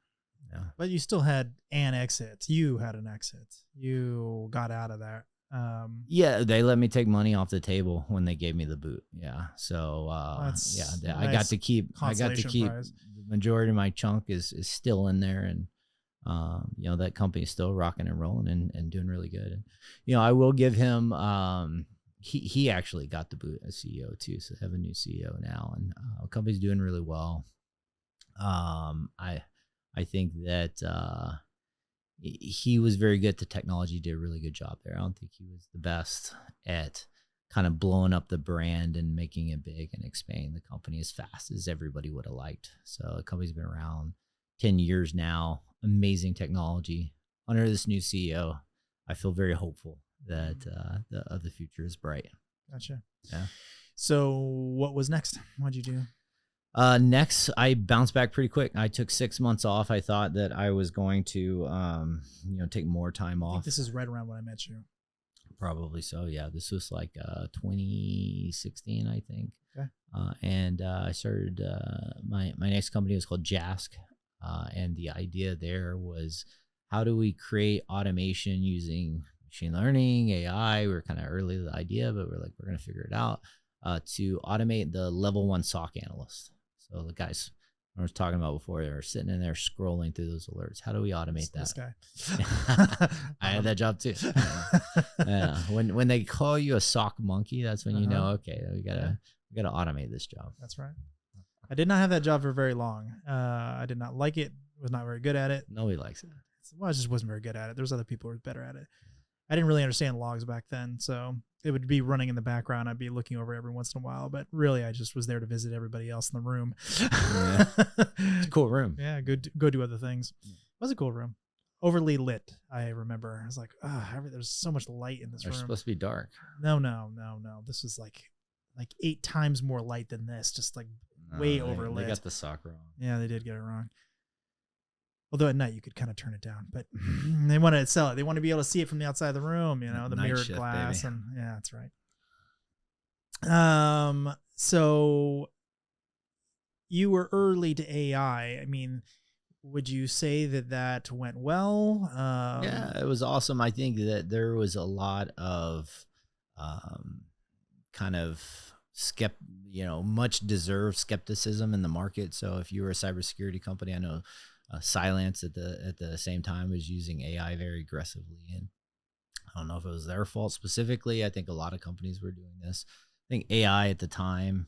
Yeah. But you still had an exit. You had an exit. You got out of that. Yeah, they let me take money off the table when they gave me the boot. Yeah. So I got to keep prize. The majority of my chunk is still in there, and that company is still rocking and rolling and doing really good. And I will give him he actually got the boot as CEO too. So they have a new CEO now, and the company's doing really well. I think that he was very good at the technology, did a really good job there. I don't think he was the best at kind of blowing up the brand and making it big and expanding the company as fast as everybody would have liked. So the company's been around 10 years now, amazing technology. Under this new CEO, I feel very hopeful that the future is bright. Gotcha. Yeah. So what was next? What'd you do? Next, I bounced back pretty quick. I took 6 months off. I thought that I was going to, take more time off. This is right around when I met you. Probably so. Yeah. This was like 2016, I think. Okay. And I started my next company was called Jask. And the idea there was, how do we create automation using machine learning, AI? We were kind of early to the idea, but we're like, we're going to figure it out to automate the level 1 SOC analyst. So the guys I was talking about before, they're sitting in there scrolling through those alerts. How do we automate that? This guy. I had that job too. Yeah. When they call you a SOC monkey, that's when you know, okay, we gotta automate this job. That's right. I did not have that job for very long. I did not like it. Was not very good at it. Nobody likes it. Well, I just wasn't very good at it. There's other people who were better at it. I didn't really understand logs back then, so it would be running in the background. I'd be looking over every once in a while, but really, I just was there to visit everybody else in the room. Yeah. It's a cool room. Yeah, go do other things. It was a cool room. Overly lit, I remember. I was like, there's so much light in this room. It's supposed to be dark. No. This was like 8 times more light than this, just like way overlit. They got the SOC wrong. Yeah, they did get it wrong. Although at night you could kind of turn it down, but they want to sell it. They want to be able to see it from the outside of the room, the Night mirrored shift, glass, baby. and yeah, that's right. So you were early to AI. I mean, would you say that went well? Yeah, it was awesome. I think that there was a lot of kind of much deserved skepticism in the market. So if you were a cybersecurity company, I know Cylance at the same time was using AI very aggressively, and I don't know if it was their fault specifically. I think a lot of companies were doing this. I think AI at the time,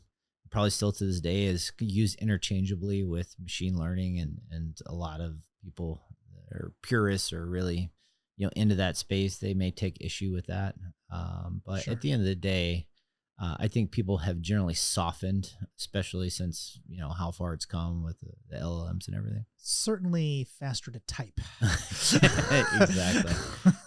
probably still to this day, is used interchangeably with machine learning, and a lot of people that are purists or really into that space, they may take issue with that. But Sure. At the end of the day, I think people have generally softened, especially since how far it's come with the LLMs and everything. Certainly faster to type.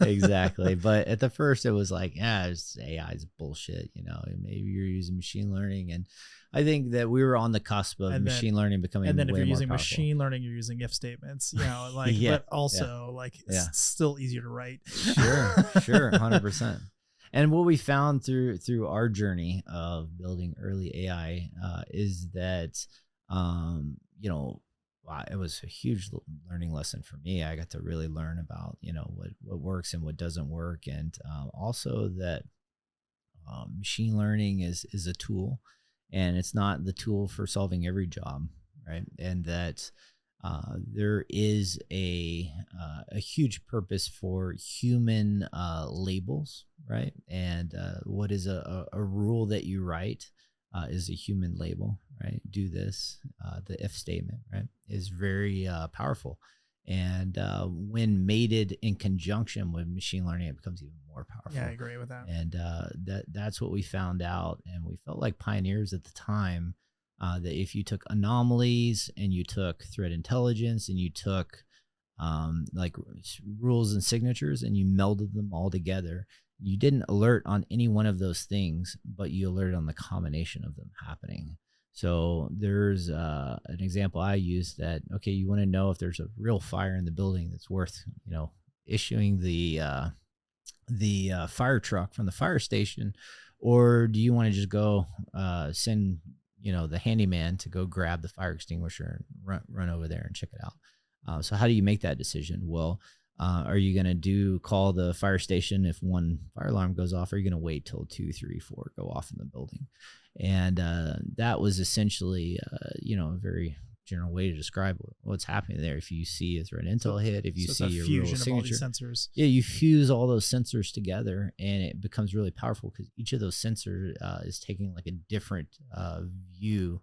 Exactly. But at the first, it was like, it's AI's bullshit. Maybe you're using machine learning, and I think that we were on the cusp of machine learning becoming. And then if way you're more using powerful. machine learning, you're using if statements. But also it's still easier to write. Sure, 100%. And what we found through our journey of building early AI is that, it was a huge learning lesson for me. I got to really learn about, what works and what doesn't work. And also that machine learning is a tool, and it's not the tool for solving every job, right? And that there is a huge purpose for human labels, right? And what is a rule that you write is a human label, right? Do this. The if statement, right, is very powerful. And when mated in conjunction with machine learning, it becomes even more powerful. Yeah, I agree with that. And that's what we found out. And we felt like pioneers at the time. That if you took anomalies and you took threat intelligence and you took like rules and signatures and you melded them all together, you didn't alert on any one of those things, but you alerted on the combination of them happening. So there's an example I use that, okay, you want to know if there's a real fire in the building that's worth, issuing the fire truck from the fire station, or do you want to just go send the handyman to go grab the fire extinguisher and run over there and check it out. So how do you make that decision? Well, are you going to call the fire station if one fire alarm goes off? Or are you going to wait till 2, 3, 4 go off in the building? And that was essentially, a very general way to describe what's happening there. If you see a threat intel hit, if you see your real signature, sensors. Yeah, you fuse all those sensors together, and it becomes really powerful because each of those sensors is taking like a different view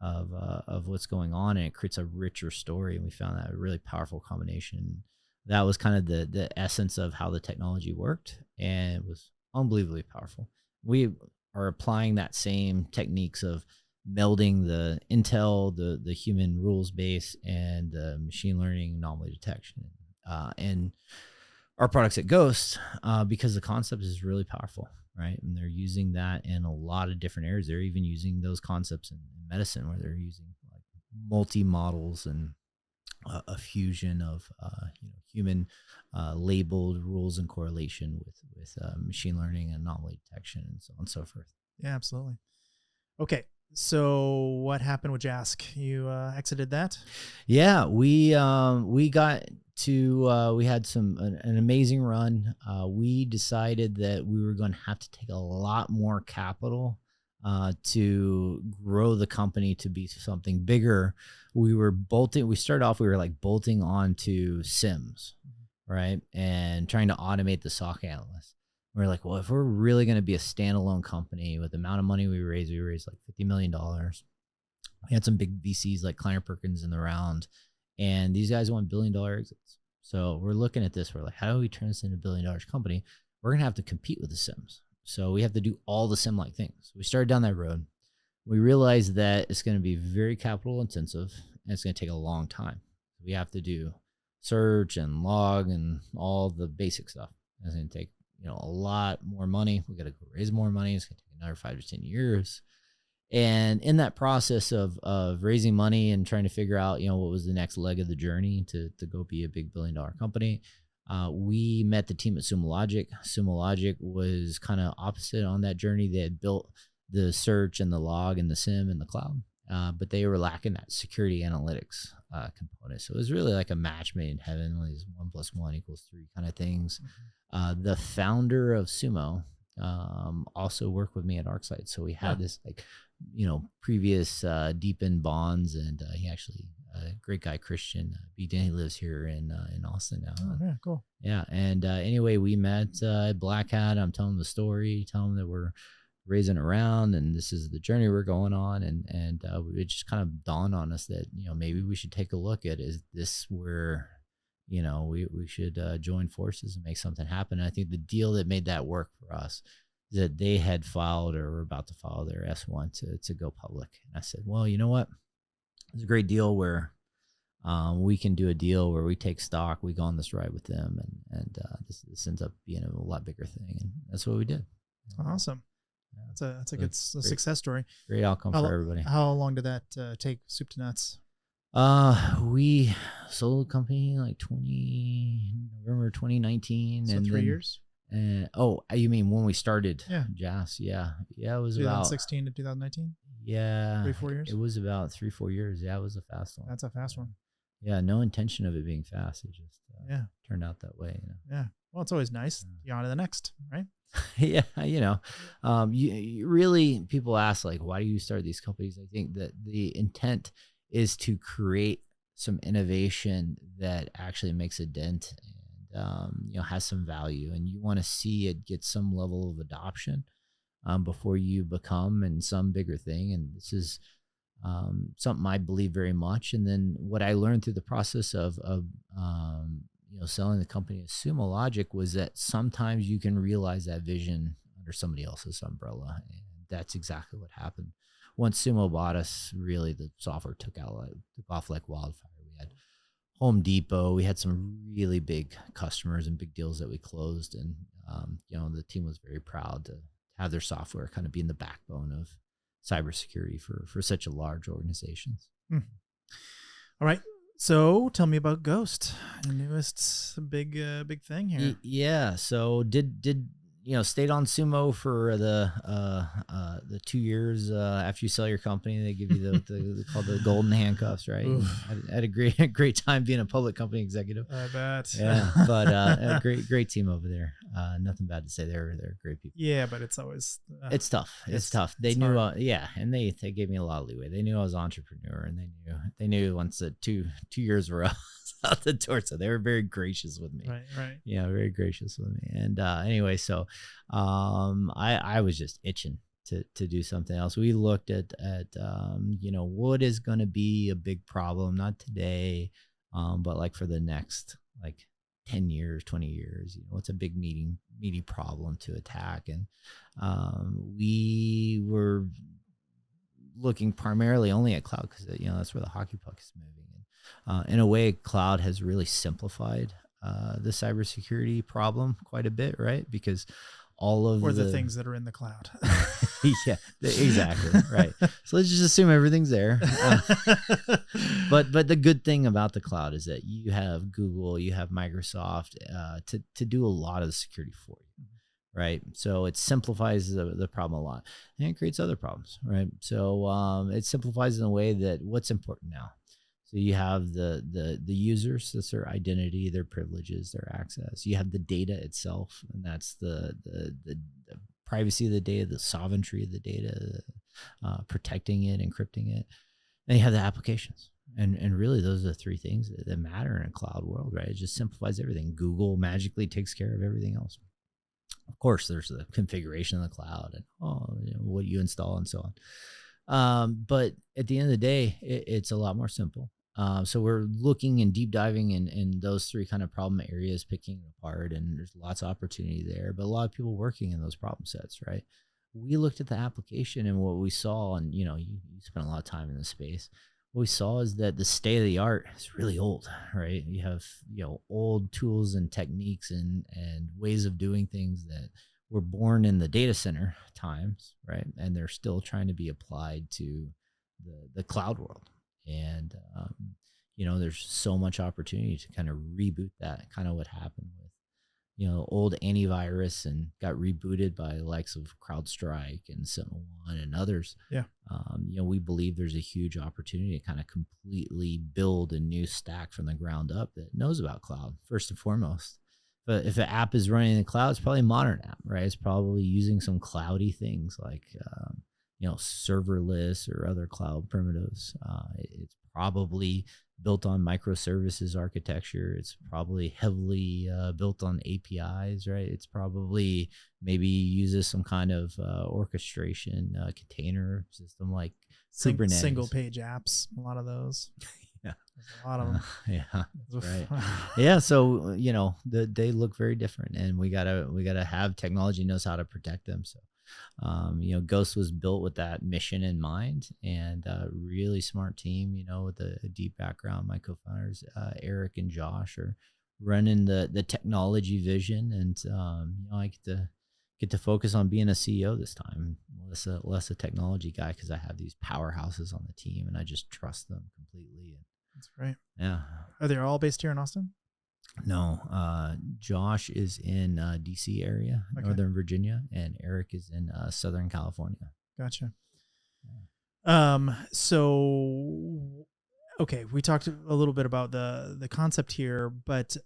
of what's going on, and it creates a richer story. And we found that a really powerful combination. That was kind of the essence of how the technology worked, and it was unbelievably powerful. We are applying that same techniques of melding the intel, the human rules base, and the machine learning anomaly detection. And our products at Ghost, because the concept is really powerful, right? And they're using that in a lot of different areas. They're even using those concepts in medicine, where they're using like multi-models and a fusion of human labeled rules and correlation with machine learning and anomaly detection and so on and so forth. Yeah, absolutely. Okay. So what happened with Jask? You exited that? Yeah, we got to we had an amazing run. We decided that we were going to have to take a lot more capital to grow the company to be something bigger. We started off, we were like bolting onto SIMs, right? And trying to automate the SOC analyst. We're like, well, if we're really going to be a standalone company with the amount of money we raised like $50 million. We had some big VCs like Kleiner Perkins in the round, and these guys want $1 billion exits. So we're looking at this. We're like, how do we turn this into $1 billion company? We're going to have to compete with the SIMs. So we have to do all the SIM-like things. We started down that road. We realized that it's going to be very capital intensive, and it's going to take a long time. We have to do search and log and all the basic stuff. It's going to take a lot more money. We got to go raise more money. It's going to take another 5 to 10 years. And in that process of raising money and trying to figure out, what was the next leg of the journey to go be a big $1 billion company, we met the team at Sumo Logic. Sumo Logic was kind of opposite on that journey. They had built the search and the log and the SIM and the cloud, but they were lacking that security analytics component. So it was really like a match made in heaven, one of these 1 + 1 = 3 kind of things. The founder of Sumo also worked with me at ArcSight. So we had this previous deepened bonds, and he actually great guy, Christian He lives here in Austin now. Oh, yeah, cool. Yeah, and anyway, we met at Black Hat. I'm telling him the story, telling him that we're raising around, and this is the journey we're going on, and it just kind of dawned on us that maybe we should take a look at, is this where we should join forces and make something happen. And I think the deal that made that work for us is that they had filed or were about to file their S1 to go public. And I said, well, you know what? It's a great deal where we can do a deal where we take stock, we go on this ride with them, and this ends up being a lot bigger thing. And that's what we did. Awesome. That's a good success story. Great outcome for everybody. How long did that take, soup to nuts? We sold the company like November 2019. So and 3 years? You mean when we started? Yeah. JAS? Yeah. Yeah, it was 2016 to 2019? Yeah. 3-4 years? It was about 3-4 years. Yeah, it was a fast one. That's a fast one. Yeah, no intention of it being fast. It just turned out that way. Yeah. Well, it's always nice. You're on to the next, right? Yeah, you really, people ask like, why do you start these companies? I think that the intent is to create some innovation that actually makes a dent and has some value, and you want to see it get some level of adoption before you become in some bigger thing. And this is something I believe very much. And then what I learned through the process of selling the company at Sumo Logic was that sometimes you can realize that vision under somebody else's umbrella, and that's exactly what happened. Once Sumo bought us, really the software took off like wildfire. We had Home Depot. We had some really big customers and big deals that we closed, and the team was very proud to have their software kind of be in the backbone of cybersecurity for such a large organization. All right. So tell me about Ghost, the newest big thing here. Yeah. So did stayed on Sumo for the 2 years after you sell your company. They give you the called the golden handcuffs, right? I had a great time being a public company executive. I bet. Yeah, but a great team over there. Nothing bad to say. They're great people. Yeah, but it's always it's tough. It's tough. They knew, and they gave me a lot of leeway. They knew I was an entrepreneur, and they knew once the two years were out the door, so they were very gracious with me. Right. Yeah, very gracious with me. And anyway, so I was just itching to do something else. We looked at what is going to be a big problem, not today, but like for the next 10 years, 20 years, what's a big meaty problem to attack. And we were looking primarily only at cloud because that's where the hockey puck is moving. And in a way, cloud has really simplified the cybersecurity problem quite a bit, right? Because all of or the things that are in the cloud. Yeah, exactly. Right. So let's just assume everything's there. But the good thing about the cloud is that you have Google, you have Microsoft to do a lot of the security for you. Right. So it simplifies the problem a lot, and it creates other problems. Right. So it simplifies in a way that what's important now. So you have the users, that's their identity, their privileges, their access. You have the data itself, and that's the privacy of the data, the sovereignty of the data, protecting it, encrypting it. And you have the applications. And really, those are the three things that matter in a cloud world, right? It just simplifies everything. Google magically takes care of everything else. Of course, there's the configuration of the cloud and what you install and so on. But at the end of the day, it's a lot more simple. So we're looking and deep diving in those three kind of problem areas, picking it apart, and there's lots of opportunity there, but a lot of people working in those problem sets, right? We looked at the application, and what we saw, and you spent a lot of time in this space. What we saw is that the state of the art is really old, right? You have, old tools and techniques and ways of doing things that were born in the data center times, right? And they're still trying to be applied to the cloud world. And, there's so much opportunity to kind of reboot that, kind of what happened with, old antivirus and got rebooted by the likes of CrowdStrike and SentinelOne and others. Yeah. We believe there's a huge opportunity to kind of completely build a new stack from the ground up that knows about cloud, first and foremost. But if an app is running in the cloud, it's probably a modern app, right? It's probably using some cloudy things like, serverless or other cloud primitives. It's probably built on microservices architecture. It's probably heavily built on APIs, right? It's probably maybe uses some kind of orchestration container system like Kubernetes. Single page apps, a lot of those. Yeah. There's a lot of them. Yeah. Right. Yeah. So, they look very different, and we gotta have technology knows how to protect them. So, Ghost was built with that mission in mind, and really smart team, with a deep background. My co-founders, Eric and Josh, are running the technology vision, and I get to focus on being a CEO this time, less a technology guy, because I have these powerhouses on the team, and I just trust them completely. That's great. Yeah. Are they all based here in Austin? No, Josh is in DC area, okay. Northern Virginia, and Eric is in Southern California. Gotcha. So, okay, we talked a little bit about the concept here, but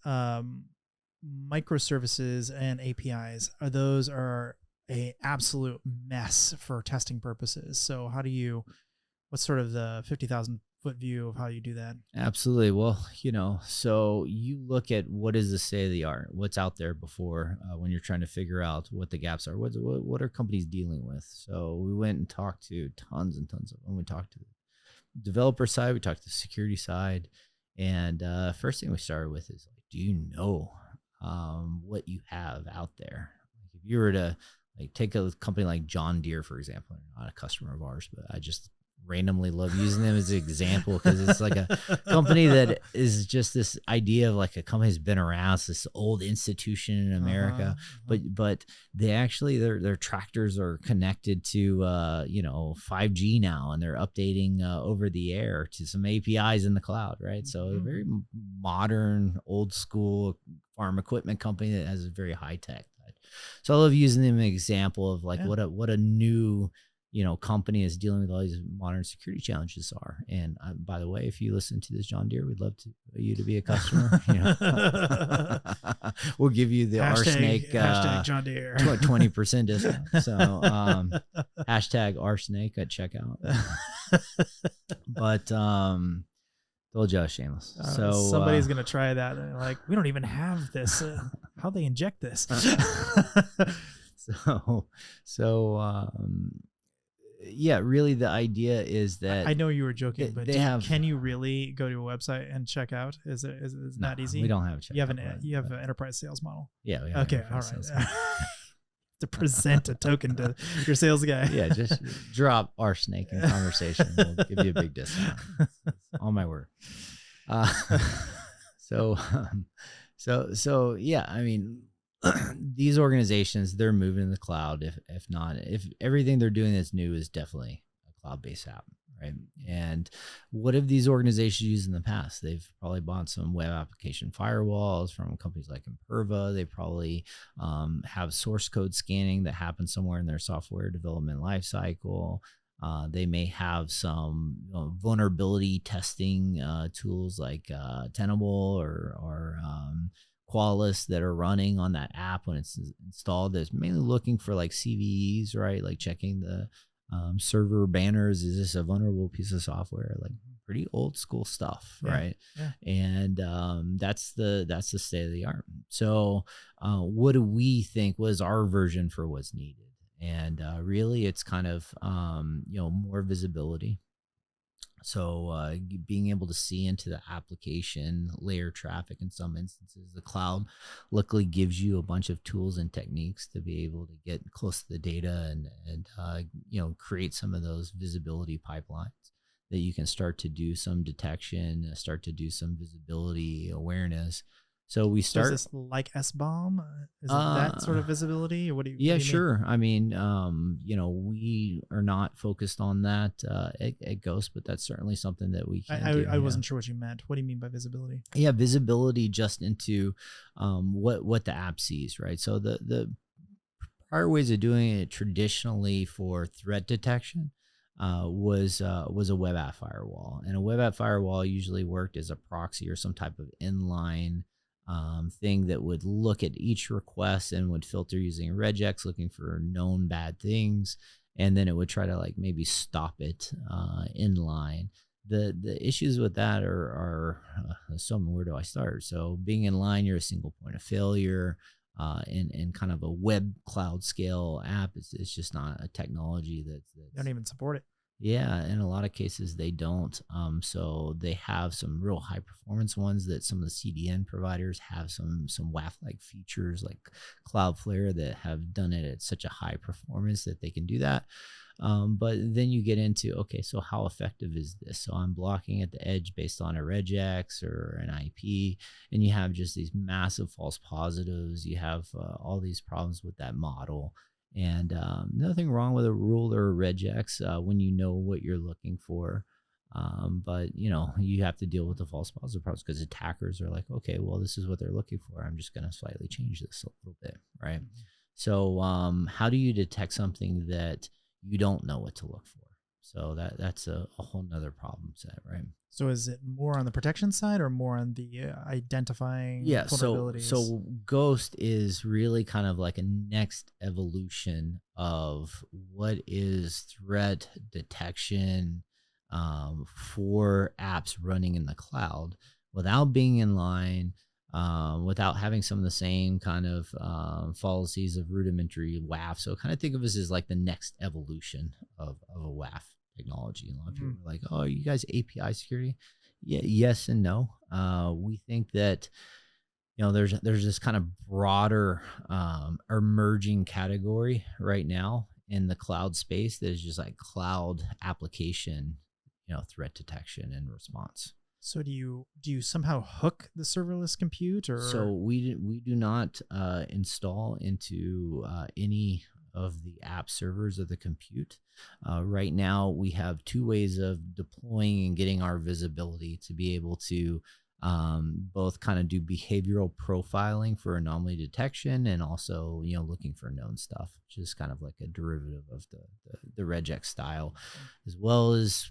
microservices and APIs are a absolute mess for testing purposes. So what's sort of the 50,000 foot view of how you do that? Absolutely. Well, so you look at what is the state of the art, what's out there before when you're trying to figure out what the gaps are, what are companies dealing with. So we went and talked to tons and tons of them. We talked to the developer side, we talked to the security side, and first thing we started with is, do you know what you have out there? If you were to take a company like John Deere, for example, not a customer of ours, but I just randomly love using them as an example because it's like a company that is just this idea of like a company that's been around. It's this old institution in America, but they actually, their tractors are connected to, 5G now, and they're updating over the air to some APIs in the cloud, right? So a very modern, old school farm equipment company that has a very high tech. So I love using them as an example of what a new company is dealing with all these modern security challenges are. And by the way, if you listen to this, John Deere, we'd love you to be a customer. We'll give you the RSnake hashtag John Deere 20% discount. So hashtag RSnake at checkout. But told you I was shameless. So somebody's gonna try that. And they're like, we don't even have this. How they inject this? Yeah, really the idea is that I know you were joking, but can you really go to a website and check out? Is that easy? We don't have a checkout. You have an enterprise sales model. Yeah. We have all right. To present a token to your sales guy. Yeah, just drop RSnake in conversation. We'll give you a big discount. On my word. So yeah, I mean, these organizations, they're moving to the cloud. If everything they're doing that's new is definitely a cloud-based app, right? And what have these organizations used in the past? They've probably bought some web application firewalls from companies like Imperva. They probably have source code scanning that happens somewhere in their software development lifecycle. They may have some vulnerability testing tools like Tenable or Qualys that are running on that app when it's installed. That's mainly looking for like CVEs, right? Like checking the server banners. Is this a vulnerable piece of software? Like pretty old school stuff, right? Yeah. And that's the state of the art. So what do we think was our version for what's needed? And really, it's kind of more visibility. So being able to see into the application layer traffic in some instances, the cloud luckily gives you a bunch of tools and techniques to be able to get close to the data and create some of those visibility pipelines that you can start to do some detection, start to do some visibility awareness. So we start. So is this like SBOM? Is it that sort of visibility, or what do you? Yeah, what do you sure. I mean, we are not focused on that at Ghost, but that's certainly something that we can do. I wasn't sure what you meant. What do you mean by visibility? Yeah, visibility just into what the app sees, right? So the prior ways of doing it traditionally for threat detection was a web app firewall, and a web app firewall usually worked as a proxy or some type of inline thing that would look at each request and would filter using regex, looking for known bad things, and then it would try to like maybe stop it inline. The issues with that are where do I start? So being in line, you're a single point of failure. In kind of a web cloud scale app, it's just not a technology that's They don't even support it. Yeah, in a lot of cases they don't. So they have some real high performance ones that some of the CDN providers have some WAF-like features like Cloudflare that have done it at such a high performance that they can do that. But then you get into, okay, so how effective is this? So I'm blocking at the edge based on a regex or an IP, and you have just these massive false positives. You have all these problems with that model. And nothing wrong with a rule or a regex when you know what you're looking for. But you have to deal with the false positive problems because attackers are like, okay, well, this is what they're looking for. I'm just going to slightly change this a little bit, right? So how do you detect something that you don't know what to look for? So that's a whole nother problem set, right? So is it more on the protection side or more on the identifying vulnerabilities? So Ghost is really kind of like a next evolution of what is threat detection for apps running in the cloud without being in line, without having some of the same kind of fallacies of rudimentary WAF. So kind of think of this as like the next evolution of a WAF technology. A lot of people are like, oh, you guys API security? Yeah, yes and no. We think that there's this kind of broader emerging category right now in the cloud space that is just like cloud application, threat detection and response. So do you somehow hook the serverless compute, or? So we do not install into any of the app servers of the compute. Right now, we have two ways of deploying and getting our visibility to be able to both kind of do behavioral profiling for anomaly detection and also, looking for known stuff, which is kind of like a derivative of the regex style, as well as,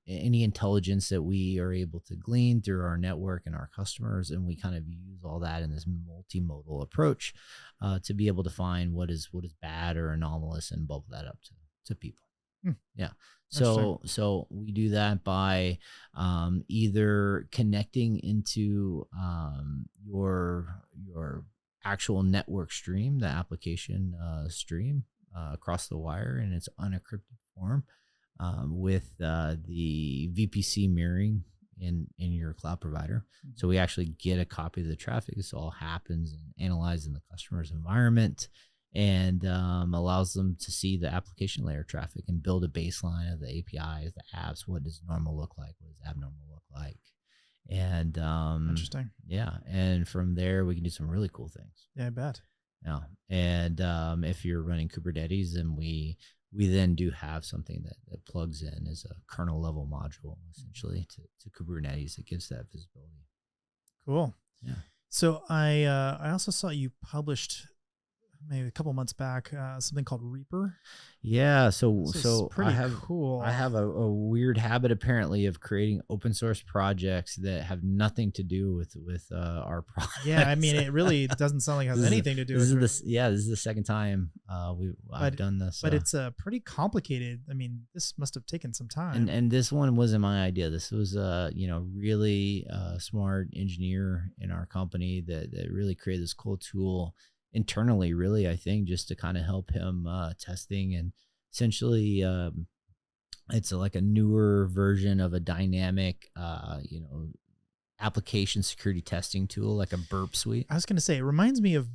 any intelligence that we are able to glean through our network and our customers. And we kind of use all that in this multimodal approach to be able to find what is bad or anomalous and bubble that up to people. Yeah. So we do that by either connecting into your actual network stream, the application stream across the wire in its unencrypted form with the VPC mirroring in your cloud provider. So we actually get a copy of the traffic. This all happens and analyzed in the customer's environment, and allows them to see the application layer traffic and build a baseline of the APIs, the apps. What does normal look like? What does abnormal look like? And interesting. Yeah, and from there we can do some really cool things. Yeah, I bet. Yeah. And if you're running Kubernetes, then we then do have something that plugs in as a kernel level module essentially to Kubernetes that gives that visibility. Cool. Yeah. So I also saw you published maybe a couple months back something called Reaper. Yeah. This is So pretty cool. I have a weird habit apparently of creating open source projects that have nothing to do with our product. Yeah, I mean, it really doesn't sound like it has anything to do with it. This is the second time I've done this. But it's pretty complicated. I mean, this must have taken some time. And this one wasn't my idea. This was really smart engineer in our company that really created this cool tool internally, really, I think, just to kind of help him testing. And essentially it's like a newer version of a dynamic application security testing tool, like a burp suite. I was going to say, it reminds me of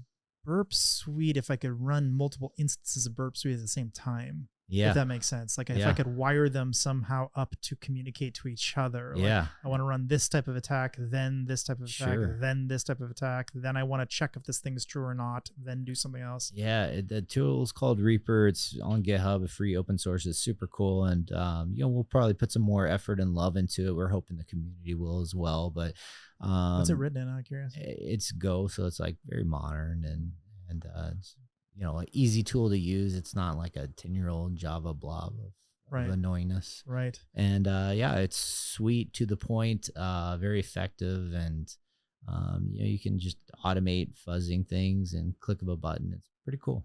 Burp Suite if I could run multiple instances of Burp Suite at the same time. Yeah. If that makes sense. Like if I could wire them somehow up to communicate to each other. Yeah. Like I want to run this type of attack, then this type of attack, then this type of attack. Then I want to check if this thing is true or not, then do something else. Yeah. The tool is called Reaper. It's on GitHub, a free open source. It's super cool. And, we'll probably put some more effort and love into it. We're hoping the community will as well. But what's it written in? I'm curious. It's Go. So it's like very modern and it's, an easy tool to use. It's not like a 10-year-old Java blob of annoyingness. Right. And it's sweet, to the point, very effective. And, you can just automate fuzzing things and click of a button. It's pretty cool.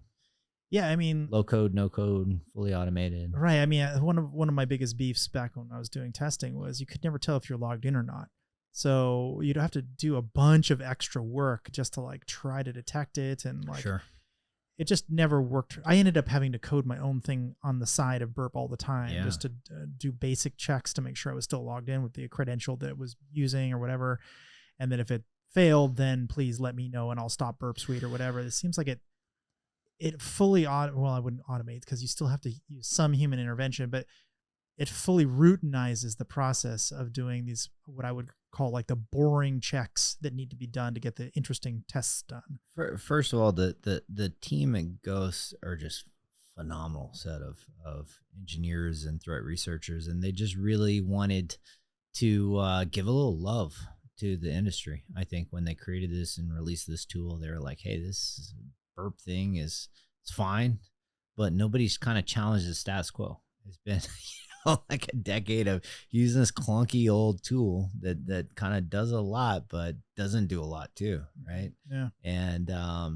Yeah. I mean, low code, no code, fully automated. Right. I mean, one of my biggest beefs back when I was doing testing was you could never tell if you're logged in or not. So you'd have to do a bunch of extra work just to like try to detect it. And like, it just never worked. I ended up having to code my own thing on the side of Burp all the time, just to do basic checks to make sure I was still logged in with the credential that it was using or whatever. And then if it failed, then please let me know and I'll stop Burp Suite or whatever. It seems like it fully I wouldn't automate because you still have to use some human intervention, but it fully routinizes the process of doing these, what I would call like the boring checks that need to be done to get the interesting tests done. First of all, the team at Ghost are just phenomenal set of engineers and threat researchers, and they just really wanted to give a little love to the industry. I think when they created this and released this tool, they were like, hey, this burp thing it's fine, but nobody's kind of challenged the status quo. It's been like a decade of using this clunky old tool that kind of does a lot but doesn't do a lot too, right? Yeah. And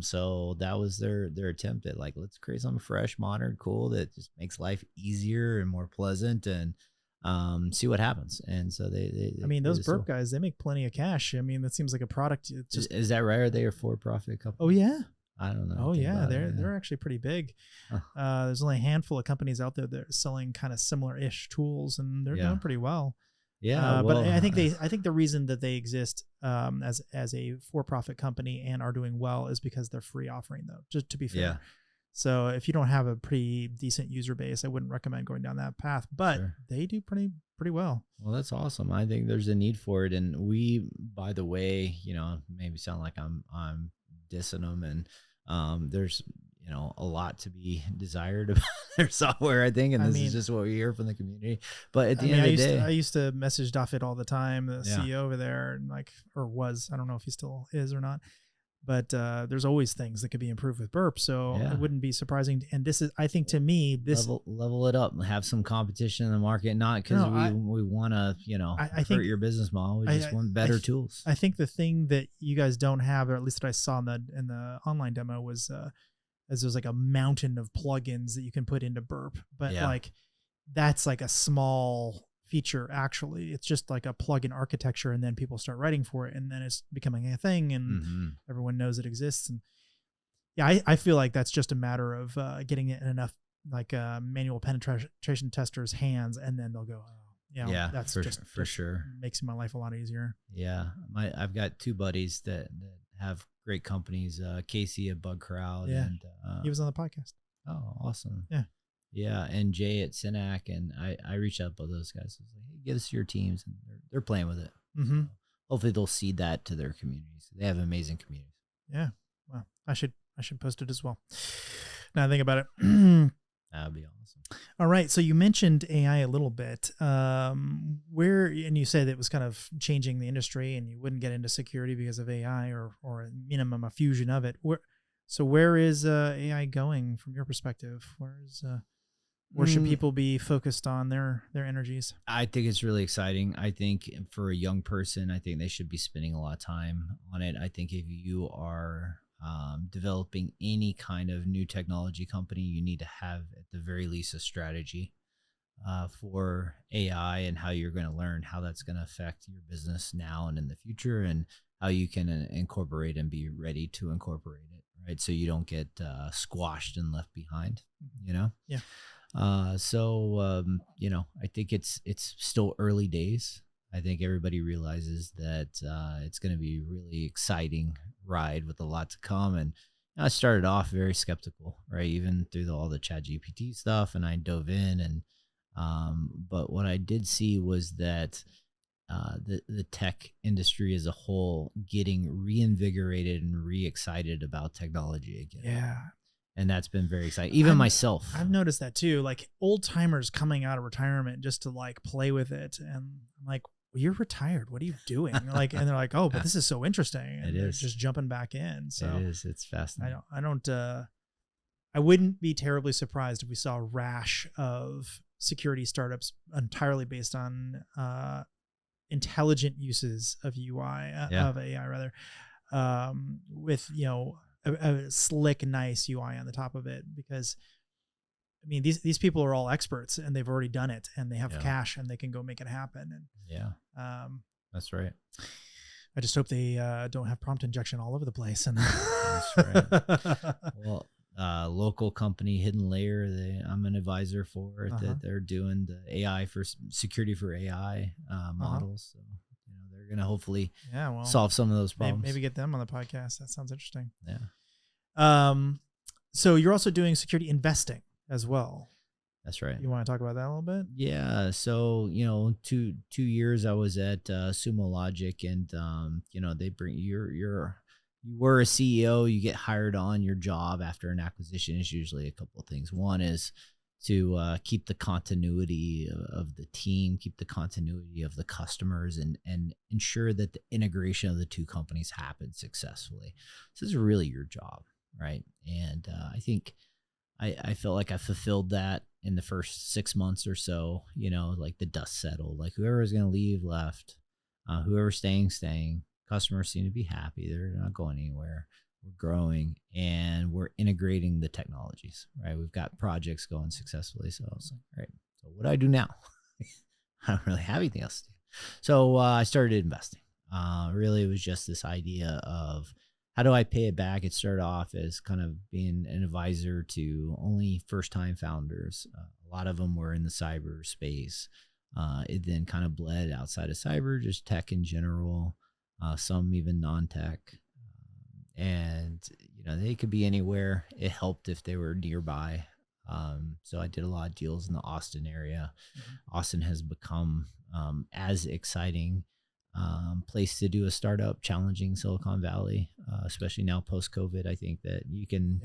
so that was their attempt at like, let's create something fresh, modern, cool that just makes life easier and more pleasant, and see what happens. And so they I mean, those Burp guys, they make plenty of cash. I mean, that seems like a product. It's just, is that right? Are they a for-profit company? Oh yeah. I don't know. Oh yeah, they're actually pretty big. There's only a handful of companies out there that are selling kind of similar-ish tools, and they're doing pretty well. Yeah, but I think the reason that they exist as a for-profit company and are doing well is because they're free offering, though. Just to be fair. Yeah. So if you don't have a pretty decent user base, I wouldn't recommend going down that path. But they do pretty well. Well, that's awesome. I think there's a need for it, and we, by the way, maybe sound like I'm dissing them, and there's a lot to be desired about their software, I think, and this is just what we hear from the community. But at the end of the day, I used to message Daffit all the time, the CEO over there, and I don't know if he still is or not, but there's always things that could be improved with Burp, so it wouldn't be surprising. And this is, I think, to me, this level it up, have some competition in the market, not because we want to hurt your business model. We just want better tools. I think the thing that you guys don't have, or at least that I saw in the online demo, was as there's like a mountain of plugins that you can put into Burp, but like that's like a small feature. Actually, it's just like a plugin architecture, and then people start writing for it, and then it's becoming a thing, and everyone knows it exists. And I feel like that's just a matter of getting it in enough like manual penetration testers' hands, and then they'll go, that's for sure makes my life a lot easier. Yeah, I've got two buddies that have great companies. Casey at Bug Crowd, and he was on the podcast. Oh, awesome. Yeah, and Jay at Synac, and I reached out to those guys. I was like, hey, give us your teams, and they're playing with it. So hopefully they'll seed that to their communities. They have amazing communities. Yeah, well, I should I should post it as well. Now I think about it. That'd be awesome. All right. So you mentioned AI a little bit. And you said it was kind of changing the industry and you wouldn't get into security because of AI or at minimum a fusion of it. Where is AI going from your perspective? Where should people be focused on their energies? I think it's really exciting. I think for a young person, I think they should be spending a lot of time on it. I think if you are developing any kind of new technology company, you need to have at the very least a strategy for AI and how you're going to learn how that's going to affect your business now and in the future, and how you can incorporate and be ready to incorporate it, right? So you don't get squashed and left behind, you know? Yeah. I think it's still early days. I think everybody realizes that it's going to be a really exciting ride with a lot to come. And I started off very skeptical, right? Even through all the ChatGPT stuff, and I dove in, and but what I did see was that the tech industry as a whole getting reinvigorated and re-excited about technology again. Yeah. And that's been very exciting. Even myself. I've noticed that too. Like old timers coming out of retirement just to like play with it. And I'm like, well, you're retired. What are you doing? And they're like, oh, but this is so interesting. And they're just jumping back in. So it is. It's fascinating. I wouldn't be terribly surprised if we saw a rash of security startups entirely based on intelligent uses of UI, of AI rather, with, a slick, nice UI on the top of it, because I mean, these people are all experts and they've already done it and they have cash and they can go make it happen. And that's right. I just hope they don't have prompt injection all over the place. And that's right. Well, local company, Hidden Layer, I'm an advisor for it, that they're doing the AI for security for AI models. So they're going to hopefully solve some of those problems. Maybe get them on the podcast. That sounds interesting. Yeah. So you're also doing security investing as well. That's right. You want to talk about that a little bit? Yeah. So, 2 years I was at Sumo Logic, and they bring you were a CEO, you get hired on your job after an acquisition. Is usually a couple of things. One is to keep the continuity of the team, keep the continuity of the customers, and ensure that the integration of the two companies happens successfully. So this is really your job, right? And I think I felt like I fulfilled that in the first 6 months or so. Like the dust settled. Like whoever was going to leave left, whoever's staying. Customers seem to be happy. They're not going anywhere. We're growing and we're integrating the technologies, right? We've got projects going successfully. So I was like, all right, so what do I do now? I don't really have anything else to do. So I started investing. Really, it was just this idea of how do I pay it back? It started off as kind of being an advisor to only first-time founders. A lot of them were in the cyber space. It then kind of bled outside of cyber, just tech in general, some even non-tech. And, they could be anywhere. It helped if they were nearby. So I did a lot of deals in the Austin area. Austin has become as exciting place to do a startup, challenging Silicon Valley, especially now post-COVID. I think that you can,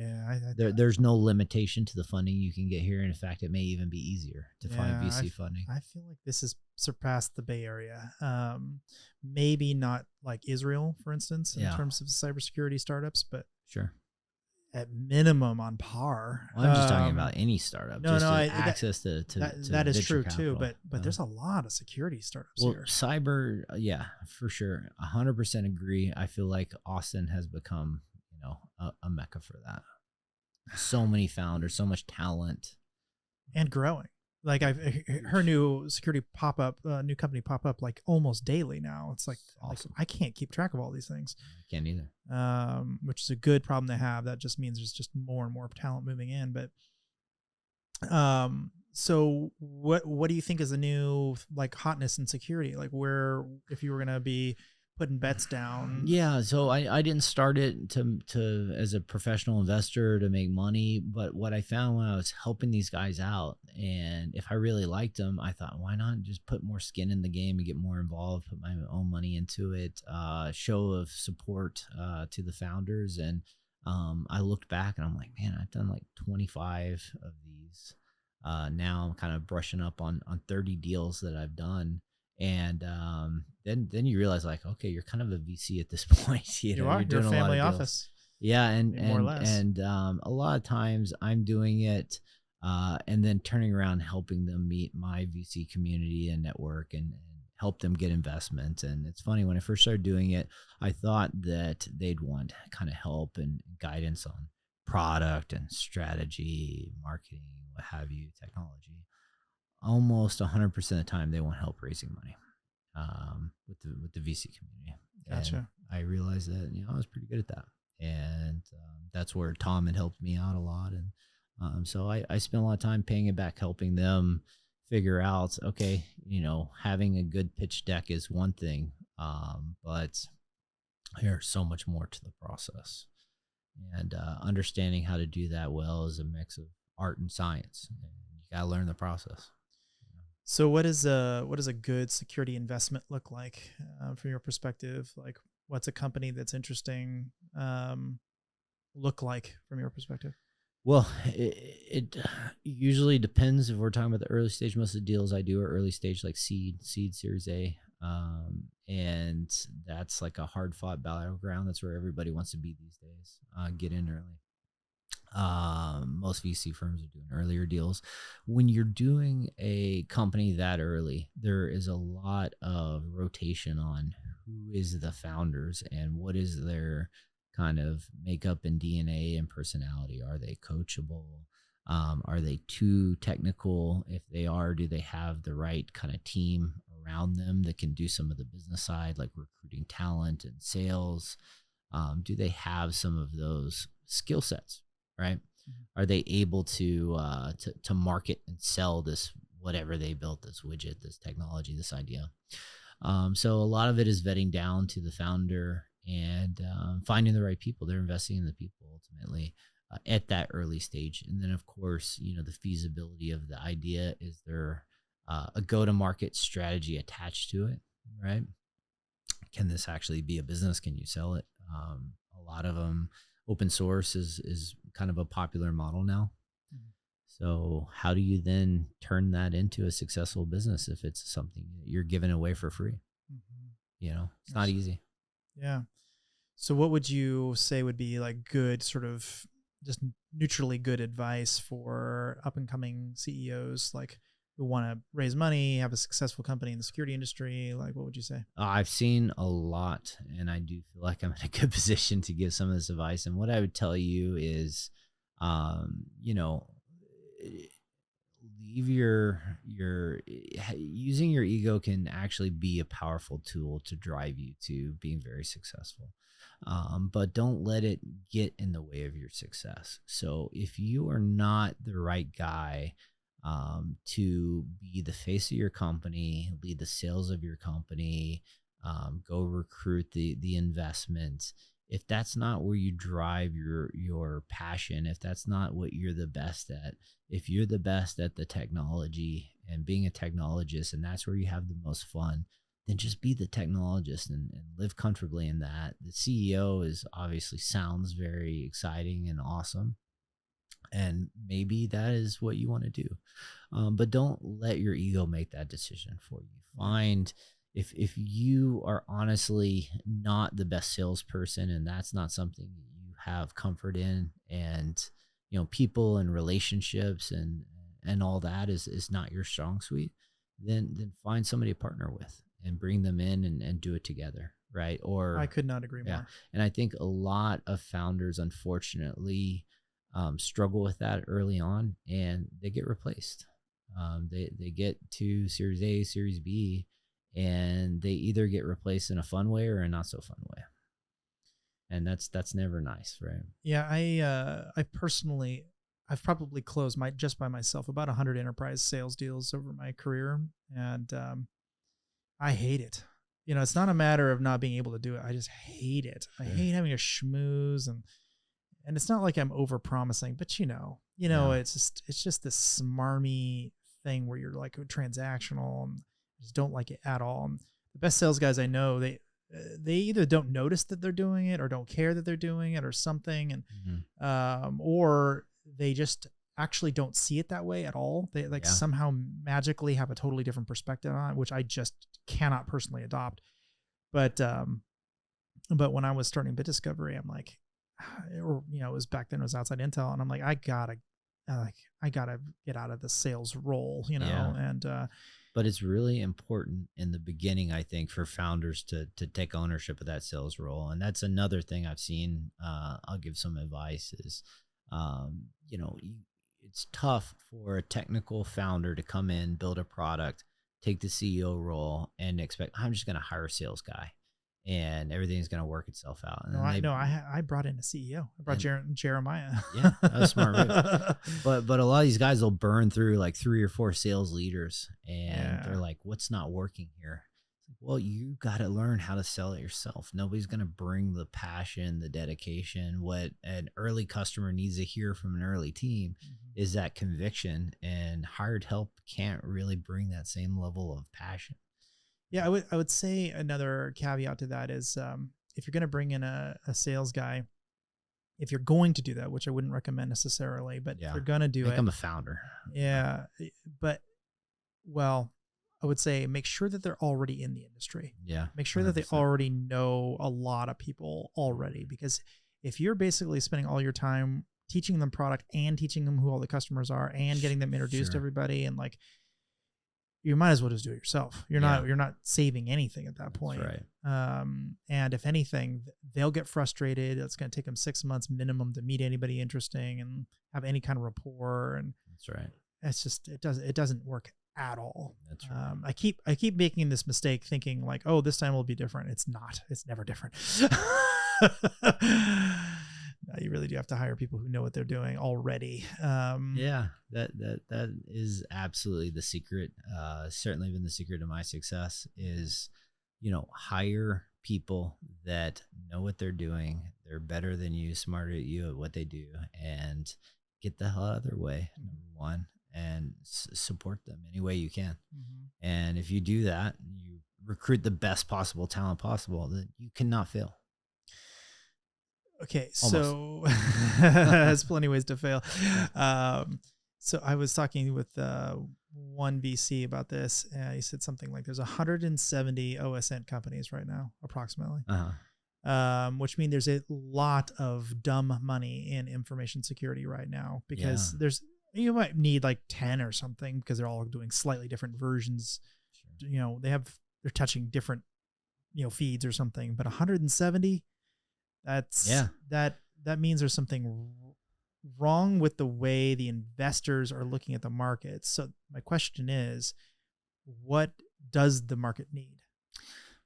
there's no limitation to the funding you can get here. And in fact, it may even be easier to find VC funding. I feel like this has surpassed the Bay Area. Maybe not like Israel, for instance, in terms of cybersecurity startups, but sure, at minimum on par. Well, I'm just talking about any startup. Access to that is true capital. Too. But there's a lot of security startups here. Cyber, for sure, 100% agree. I feel like Austin has become, a mecca for that. So many founders, so much talent, and growing. Like her new security new company pop up like almost daily now. It's like, awesome. I can't keep track of all these things. I can't either. Which is a good problem to have. That just means there's just more and more talent moving in. But so what do you think is the new like hotness in security? Like where, if you were gonna be putting bets down? Yeah, so I didn't start it to as a professional investor to make money, but what I found when I was helping these guys out, and if I really liked them, I thought, why not just put more skin in the game and get more involved, put my own money into it, show of support to the founders, and I looked back and I'm like, man, I've done like 25 of these. Now I'm kind of brushing up on 30 deals that I've done. And then you realize like, okay, you're kind of a VC at this point. You You're are. You're doing a a lot family of deals. office. Yeah, More or less. and a lot of times I'm doing it, and then turning around helping them meet my VC community and network and help them get investment. And it's funny, when I first started doing it, I thought that they'd want kind of help and guidance on product and strategy, marketing, what have you, technology. Almost 100% of the time, they want help raising money with the VC community. Gotcha. And I realized that I was pretty good at that, and that's where Tom had helped me out a lot. And so I spent a lot of time paying it back, helping them figure out, okay, having a good pitch deck is one thing, but there's so much more to the process, and understanding how to do that well is a mix of art and science. And you gotta learn the process. So what does a good security investment look like from your perspective? Like, what's a company that's interesting look like from your perspective? Well, it usually depends. If we're talking about the early stage, most of the deals I do are early stage, like seed, Series A. And that's like a hard fought battleground. That's where everybody wants to be these days. Get in early. Most VC firms are doing earlier deals. When you're doing a company that early, there is a lot of rotation on who is the founders and what is their kind of makeup and DNA and personality. Are they coachable? Are they too technical? If they are, do they have the right kind of team around them that can do some of the business side, like recruiting talent and sales? Do they have some of those skill sets, right? Mm-hmm. Are they able to market and sell this, whatever they built, this widget, this technology, this idea? So a lot of it is vetting down to the founder and finding the right people. They're investing in the people ultimately at that early stage. And then, of course, the feasibility of the idea. Is there a go-to-market strategy attached to it, right? Can this actually be a business? Can you sell it? A lot of them, open source is kind of a popular model now. Mm-hmm. So how do you then turn that into a successful business if it's something that you're giving away for free? Mm-hmm. It's not easy. Yeah. So what would you say would be like good, sort of just neutrally good advice for up and coming CEOs, like who want to raise money, have a successful company in the security industry? Like, what would you say? I've seen a lot, and I do feel like I'm in a good position to give some of this advice. And what I would tell you is, leave your using your ego can actually be a powerful tool to drive you to being very successful. But don't let it get in the way of your success. So if you are not the right guy to be the face of your company, lead the sales of your company, go recruit the investments, if that's not where you drive your passion, if that's not what you're the best at, if you're the best at the technology and being a technologist, and that's where you have the most fun, then just be the technologist and live comfortably in that. The CEO obviously sounds very exciting and awesome, and maybe that is what you want to do. But don't let your ego make that decision for you. Find, if you are honestly not the best salesperson and that's not something you have comfort in, and people and relationships and all that is not your strong suite, then find somebody to partner with and bring them in and do it together, right? Or I could not agree more. And I think a lot of founders, unfortunately, struggle with that early on, and they get replaced. They get to Series A, Series B, and they either get replaced in a fun way or a not so fun way. And that's never nice, right? Yeah, I personally, I've probably closed just by myself about 100 enterprise sales deals over my career, and I hate it. It's not a matter of not being able to do it. I just hate it. I hate having a schmooze, and it's not like I'm over promising, but it's just this smarmy thing where you're like transactional, and I just don't like it at all. And the best sales guys I know, they either don't notice that they're doing it or don't care that they're doing it or something. And, or they just actually don't see it that way at all. They like somehow magically have a totally different perspective on it, which I just cannot personally adopt. But when I was starting Bit Discovery, I'm like, or, you know, it was back then, it was outside Intel, and I'm like, I gotta get out of the sales role, you know, and, but it's really important in the beginning, I think, for founders to take ownership of that sales role. And that's another thing I've seen. I'll give some advice is, you know, it's tough for a technical founder to come in, build a product, take the CEO role, and expect, I'm just going to hire a sales guy and everything's going to work itself out. And I brought in a CEO. I brought Jeremiah. Yeah, that was smart move. But a lot of these guys will burn through like 3 or 4 sales leaders, and they're like, what's not working here? Well, you got to learn how to sell it yourself. Nobody's going to bring the passion, the dedication. What an early customer needs to hear from an early team is that conviction, and hired help can't really bring that same level of passion. Yeah, I would say another caveat to that is, if you're going to bring in a sales guy, if you're going to do that, which I wouldn't recommend necessarily, but if you're going to do Become a founder. Yeah. But, well, I would say make sure that they're already in the industry. Yeah. Make sure 100%. That they already know a lot of people already, because if you're basically spending all your time teaching them product and teaching them who all the customers are and getting them introduced to everybody, and like, you might as well just do it yourself. You're not saving anything at that point. That's right. And if anything, they'll get frustrated. It's going to take them 6 months minimum to meet anybody interesting and have any kind of rapport. And that's right. It's just, it doesn't work at all. That's right. I keep making this mistake thinking like, oh, this time will be different. It's not. It's never different. No, you really do have to hire people who know what they're doing already. Yeah, that is absolutely the secret. Certainly been the secret of my success is, you know, hire people that know what they're doing. They're better than you, smarter at you at what they do, and get the hell out of their way, number one, and support them any way you can. And if you do that, you recruit the best possible talent possible, then you cannot fail. Okay, so there's plenty of ways to fail. So I was talking with one VC about this, and he said something like there's 170 OSN companies right now, approximately, which means there's a lot of dumb money in information security right now, because you might need like 10 or something, because they're all doing slightly different versions. Sure. You know, they're touching different, you know, feeds or something, but 170. That means there's something wrong with the way the investors are looking at the market. So my question is, what does the market need?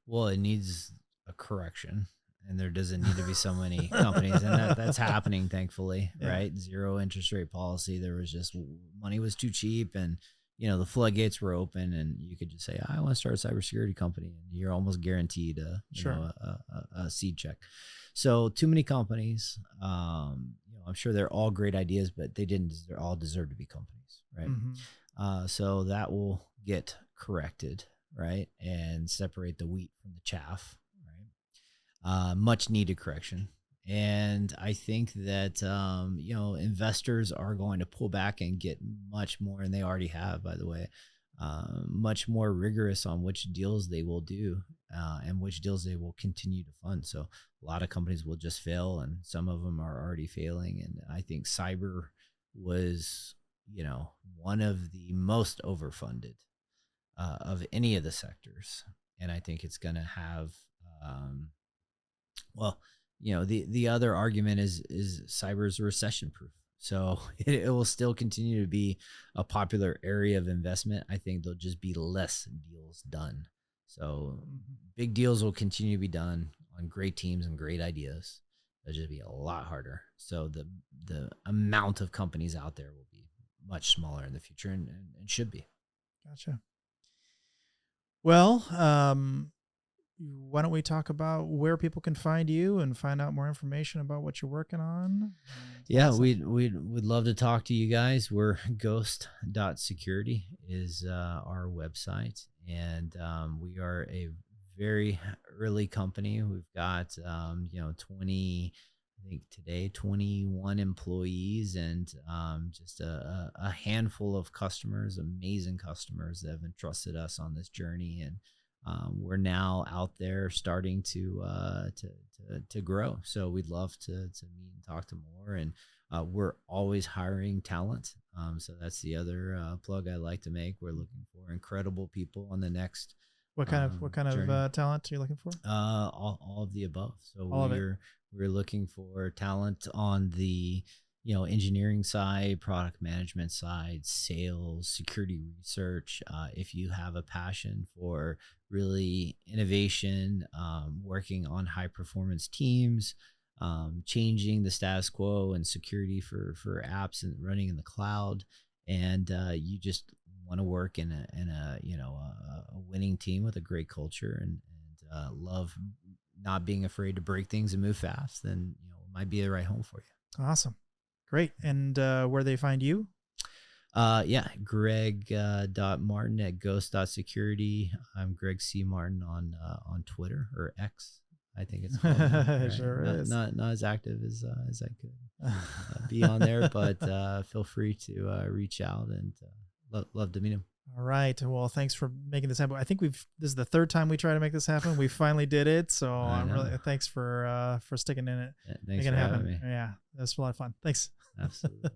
Well, it needs a correction, and there doesn't need to be so many companies, and that's happening, thankfully, right? 0 interest rate policy. There was just, money was too cheap, and you know, the floodgates were open, and you could just say, I want to start a cybersecurity company, and you're almost guaranteed a seed check. So too many companies, you know, I'm sure they're all great ideas, but they're all deserve to be companies, right? So that will get corrected, right? And separate the wheat from the chaff, right? Much needed correction. And I think that, you know, investors are going to pull back and get much more, and they already have, by the way, much more rigorous on which deals they will do and which deals they will continue to fund. So a lot of companies will just fail, and some of them are already failing. And I think cyber was, you know, one of the most overfunded of any of the sectors. And I think it's going to have, well, you know, the other argument is cyber is recession proof. So it will still continue to be a popular area of investment. I think there'll just be less deals done. So big deals will continue to be done on great teams and great ideas. It'll just be a lot harder. So the amount of companies out there will be much smaller in the future, and should be. Gotcha. Well, why don't we talk about where people can find you and find out more information about what you're working on? Yeah, we'd love to talk to you guys. We're ghost.security is our website, and we are a very early company. We've got, 20, I think today, 21 employees, and just a handful of customers, amazing customers that have entrusted us on this journey. And we're now out there starting to grow. So we'd love to meet and talk to more. And we're always hiring talent. So that's the other plug I like to make. We're looking for incredible people on the next. What kind of talent are you looking for? All of the above. So we're looking for talent on the engineering side, product management side, sales, security research. If you have a passion for really innovation, working on high performance teams, changing the status quo and security for apps and running in the cloud, and you just want to work in a winning team with a great culture and love not being afraid to break things and move fast, then it might be the right home for you. Awesome. Great. And where they find you? Greg.Martin at ghost.security. I'm Greg C. Martin on Twitter, or X, I think it's called, right? Sure is. Not as active as I could be on there, but feel free to reach out, and love to meet him. All right. Well, thanks for making this happen. I think this is the third time we try to make this happen. We finally did it. So I'm really, thanks for sticking in it. Thanks for having me. Yeah, that's a lot of fun. Thanks. Absolutely.